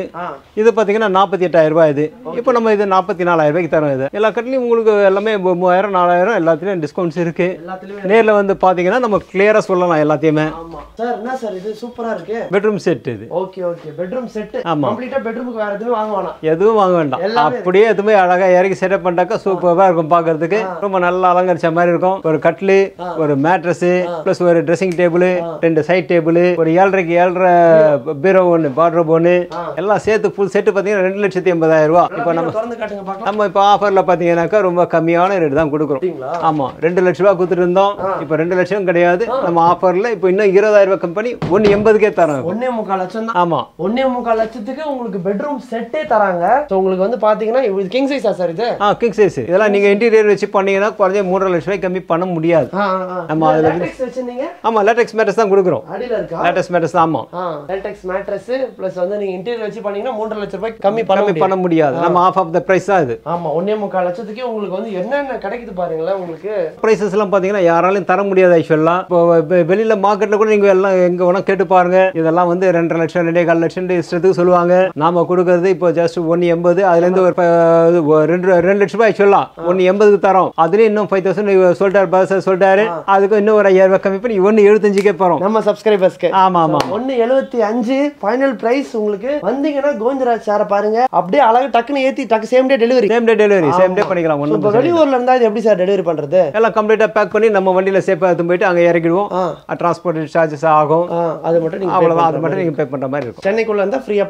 இது பார்த்தீங்கன்னா 48,000 ரூபாய். இது இப்போ நம்ம இது 44,000 ரூபாய்க்கு தரோம். இது எல்லா கட்டிலையும் உங்களுக்கு எல்லாமே 3,000 4,000 எல்லாத்துலேயும் டிஸ்கவுண்ட்ஸ் இருக்குது. நேரில் வந்து பார்த்தீங்கன்னா நம்ம கிளியராக சொல்லலாம் எல்லாத்தையுமே. சார், என்ன சார் இது சூப்பரா இருக்கு. பெட்ரூம் செட் இது. Okay okay, bedroom set. கம்ப்ளீட்டா பெட்ரூமுக்கு வேற எதுவும் வாங்க வேண்டாம். எதுவும் வாங்க வேண்டாம். அப்படியே எதுவுமே அழகா இறக்கி செட்டப் பண்ணாக்கா சூப்பரா இருக்கும். பார்க்கிறதுக்கு ரொம்ப நல்லா அலங்கரிச்ச மாதிரி இருக்கும். ஒரு கட்லு, ஒரு மேட்ரஸ், பிளஸ் ஒரு ட்ரெஸ்ஸிங் டேபிள், 2 சைட் டேபிள், ஒரு 7.5 பீரோ ஒன்று, வார்ட்ரோப் ஒன்று, எல்லாம் சேர்த்து ஃபுல் செட்டு பார்த்தீங்கன்னா 2,80,000 ரூபாய். இப்போ நம்ம இப்போ ஆஃபர்ல பார்த்தீங்கன்னாக்கா ரொம்ப கம்மியான ரேட் தான் கொடுக்குறோம். ஆமா, 2 லட்ச ரூபாய் கொடுத்துட்டு இருந்தோம். இப்போ 2 லட்சம் கிடையாது. நம்ம ஆஃபர்ல இப்போ இன்னும் 20,000 ரூபாய் கம்பெனி 1,80,000 தரோம். 1,3 லட்சம் தான். ஆமா, 1,3 லட்சத்துக்கு உங்களுக்கு பெட்ரூம் செட்டே தராங்க. சோ உங்களுக்கு வந்து பாத்தீங்கன்னா இது கிங் சைஸா சார்? இது கிங் சைஸ். இதெல்லாம் நீங்க இன்டீரியர் வச்சு பண்ணீங்கன்னா குறைஞ்ச 3 லட்சம் ரூபாய் கம்மி பண்ண முடியாது. நம்ம அதுல லேட்டெக்ஸ் வச்சிருந்தீங்க. ஆமா, லேட்டெக்ஸ் மேட்ரஸ் தான் கொடுக்குறோம். அடியில இருக்கா லேட்டெக்ஸ் மேட்ரஸ்? ஆமா, லேட்டெக்ஸ் மேட்ரஸ் பிளஸ் வந்து நீங்க இன்டீரியர் வச்சு பண்ணீங்கன்னா 3 லட்சம் ரூபாய் கம்மி பண்ண முடியாது. நம்ம ஆஃப் ஆஃப் தி பிரைஸ் தான் இது. ஆமா, 1,3 லட்சத்துக்கு உங்களுக்கு வந்து என்னென்ன கிடைக்குது பாருங்களேன். உங்களுக்கு பிரைசஸ் எல்லாம் பாத்தீங்கன்னா யாராலையும் தர முடியாது ஆக்சுவலா. இப்போ வெளியில மார்க்கெட்ல கூட நீங்க எல்லாம் எங்க வேணா கேட்டு பாருங்க. இதெல்லாம் வந்து 2.5 லட்சம் 2.25 லட்சம் இஷ்டத்துக்கு சொல்லுவாங்க. நாம கொடுக்கறது இப்போ ஜஸ்ட் 1,80,000. அதுல இருந்து ஒரு 2 லட்சம் ரூபாய் சொல்லலாம் 1,80,000 தரோம். அதுலயும் இன்னும் 5,000 சொல்லிட்டாரு, பாஸ் சொல்லிட்டாரு. அதுக்கு இன்னும் ஒரு 5,000 ரூபாய் கம்மி பண்ணி 1,75,000 போறோம் நம்ம சப்ஸ்கிரைபர்ஸ்க்கு. ஆமா ஆமா, 1,75,000 ஃபைனல் பிரைஸ். உங்களுக்கு வந்தீங்கன்னா கோவிந்தராஜ் சாரை பாருங்க. அப்படியே அழகு டக்குன்னு ஏத்தி same day delivery same day பண்ணிக்கலாம். இப்போ வெளியூர்ல இருந்தா இது எப்படி சார் டெலிவரி பண்றது? எல்லாம் கம்ப்ளீட்டா பேக் பண்ணி நம்ம வண்டியில சேஃபா எடுத்து போயிட்டு அங்க இறக்கிடுவோம். டிரான்ஸ்போர்ட் சார்ஜஸ் ஆகும். அது மட்டும் நீங்க அவ்வளவுதான், அது மட்டும் நீங்க பே பண்ற மாதிரி இருக்கும். சென்னைக்குள்ள இருந்தா ஃப்ரீயா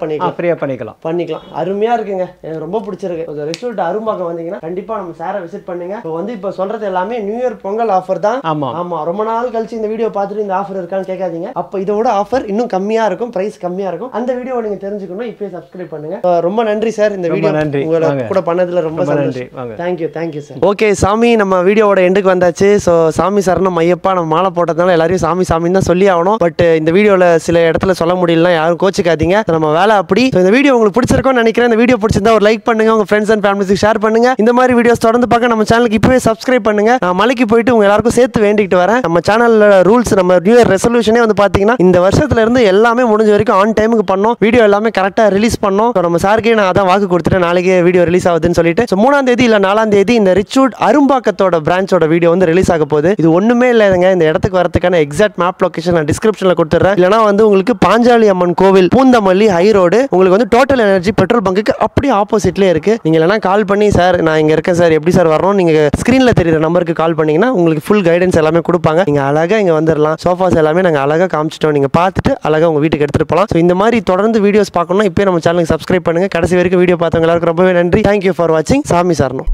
பண்ணிக்கலாம். அருமையா இருக்குங்க, எனக்கு ரொம்ப பிடிச்சிருக்கு. ரிசல்ட் அரும்பாக்கம் வந்தீங்கன்னா கண்டிப்பா நம்ம சாரை விசிட் பண்ணுங்க. இப்போ வந்து இப்போ சொல்றது எல்லாமே நியூ இயர் பொங்கல் ஆஃபர் தான். ஆமா ஆமா, ரொம்ப நாள் கழிச்சு இந்த வீடியோ பார்த்துட்டு இந்த ஆஃபர் இருக்கான்னு கேட்காதீங்க. அப்ப இதோட ஆஃபர் இன்னும் கம்மியா இருக்கும், பிரைஸ் கம்மியா இருக்கும். அந்த வீடியோ நீங்க தெரிஞ்சுக்கணும், இப்பவே சப்ஸ்கிரைப் பண்ணுங்க. ரொம்ப நன்றி சார், இந்த வீடியோ உங்களை கூட பண்ணதுல ரொம்ப நன்றி. Thank you sir. ஓகே சாமி, நம்ம வீடியோவோட எண்டுக்கு வந்தாச்சு. ஸோ சாமி சரணம் ஐயப்பா, நம்ம மாலை போட்டதுனால எல்லாரையும் சாமி சாமின்னு தான் சொல்லி ஆகணும். பட் இந்த வீடியோவில் சில இடத்துல சொல்ல முடியலன்னா யாரும் கோச்சிக்காதீங்க. நம்ம வேலை அப்படி. இந்த வீடியோ உங்களுக்கு பிடிச்சிருக்கும்னு நினைக்கிறேன். இந்த வீடியோ பிடிச்சிருந்தா ஒரு லைக் பண்ணுங்க, உங்க ஃப்ரெண்ட்ஸ் அண்ட் ஃபேமிலிஸ்க்கு ஷேர் பண்ணுங்க. இந்த மாதிரி வீடியோஸ் தொடர்ந்து பார்க்க நம்ம சேனலுக்கு இப்பவே சப்ஸ்கிரைப் பண்ணுங்க. நான் மலைக்கு போயிட்டு உங்க எல்லாருக்கும் சேர்த்து வேண்டிக்கிட்டு வரேன். நம்ம சேனல்ல ரூல்ஸ், நம்ம நியூ இயர் ரெசல்யூஷனே வந்து பாத்தீங்கன்னா இந்த வருஷத்துல இருந்து எல்லாமே முடிஞ்ச வரைக்கும் ஆன் டைமுக்கு பண்ணோம், வீடியோ எல்லாமே கரெக்டா ரிலீஸ் பண்ணோம். நம்ம சாருக்கே நான் அதான் வாக்கு கொடுத்துட்டேன், நாளைக்கே வீடியோ ரிலீஸ் ஆகுதுன்னு சொல்லிட்டு. 3ஆம் தேதி இல்ல 4ஆம் தேதி இந்த ரிச்வுட் அரும்பாக்கத்தோட பிரான்ச்சோட வீடியோ வந்து ரிலீஸ் ஆக போகுது. இது ஒண்ணுமே இல்லைங்க, இந்த இடத்துக்கு வரதுக்கான எக்ஸாக்ட் மேப் லொகேஷன் நான் டிஸ்கிரிப்ஷன்ல கொடுத்துறேன். இல்லனா வந்து உங்களுக்கு பாஞ்சாலி அம்மன் கோவில், பூந்தமல்லி ஹை ரோடு, உங்களுக்கு வந்து டோட்டல் எனர்ஜி பெட்ரோல் பங்குக்கு அப்படியே ஆப்போசிட்லயே இருக்கு. நீங்க இல்லனா கால் பண்ணி சார் நான் இங்க இருக்கேன் சார், எப்படி சார் வரணும், நீங்க ஸ்கிரீன்ல தெரியுற நம்பருக்கு கால் பண்ணீங்கன்னா உங்களுக்கு ஃபுல் கைடன்ஸ் எல்லாமே கொடுப்பாங்க. நீங்க அழகா இங்க வந்துடலாம். சோஃபாஸ் எல்லாமே நாங்க அழகா காமிச்சிட்டோம், நீங்க பார்த்துட்டு அழகா உங்க வீட்டுக்கு எடுத்துட்டு போகலாம். ஸோ இந்த மாதிரி தொடர்ந்து வீடியோஸ் பார்க்கணும்னா இப்போ நம்ம சேனலுக்கு சப்ஸ்கிரைப் பண்ணுங்க. கடைசி வரைக்கும் வீடியோ பார்த்தவங்க எல்லாருக்கும் ரொம்பவே நன்றி. தேங்க்யூ ஃபார் வாட்சிங். சாமி சார்னோ.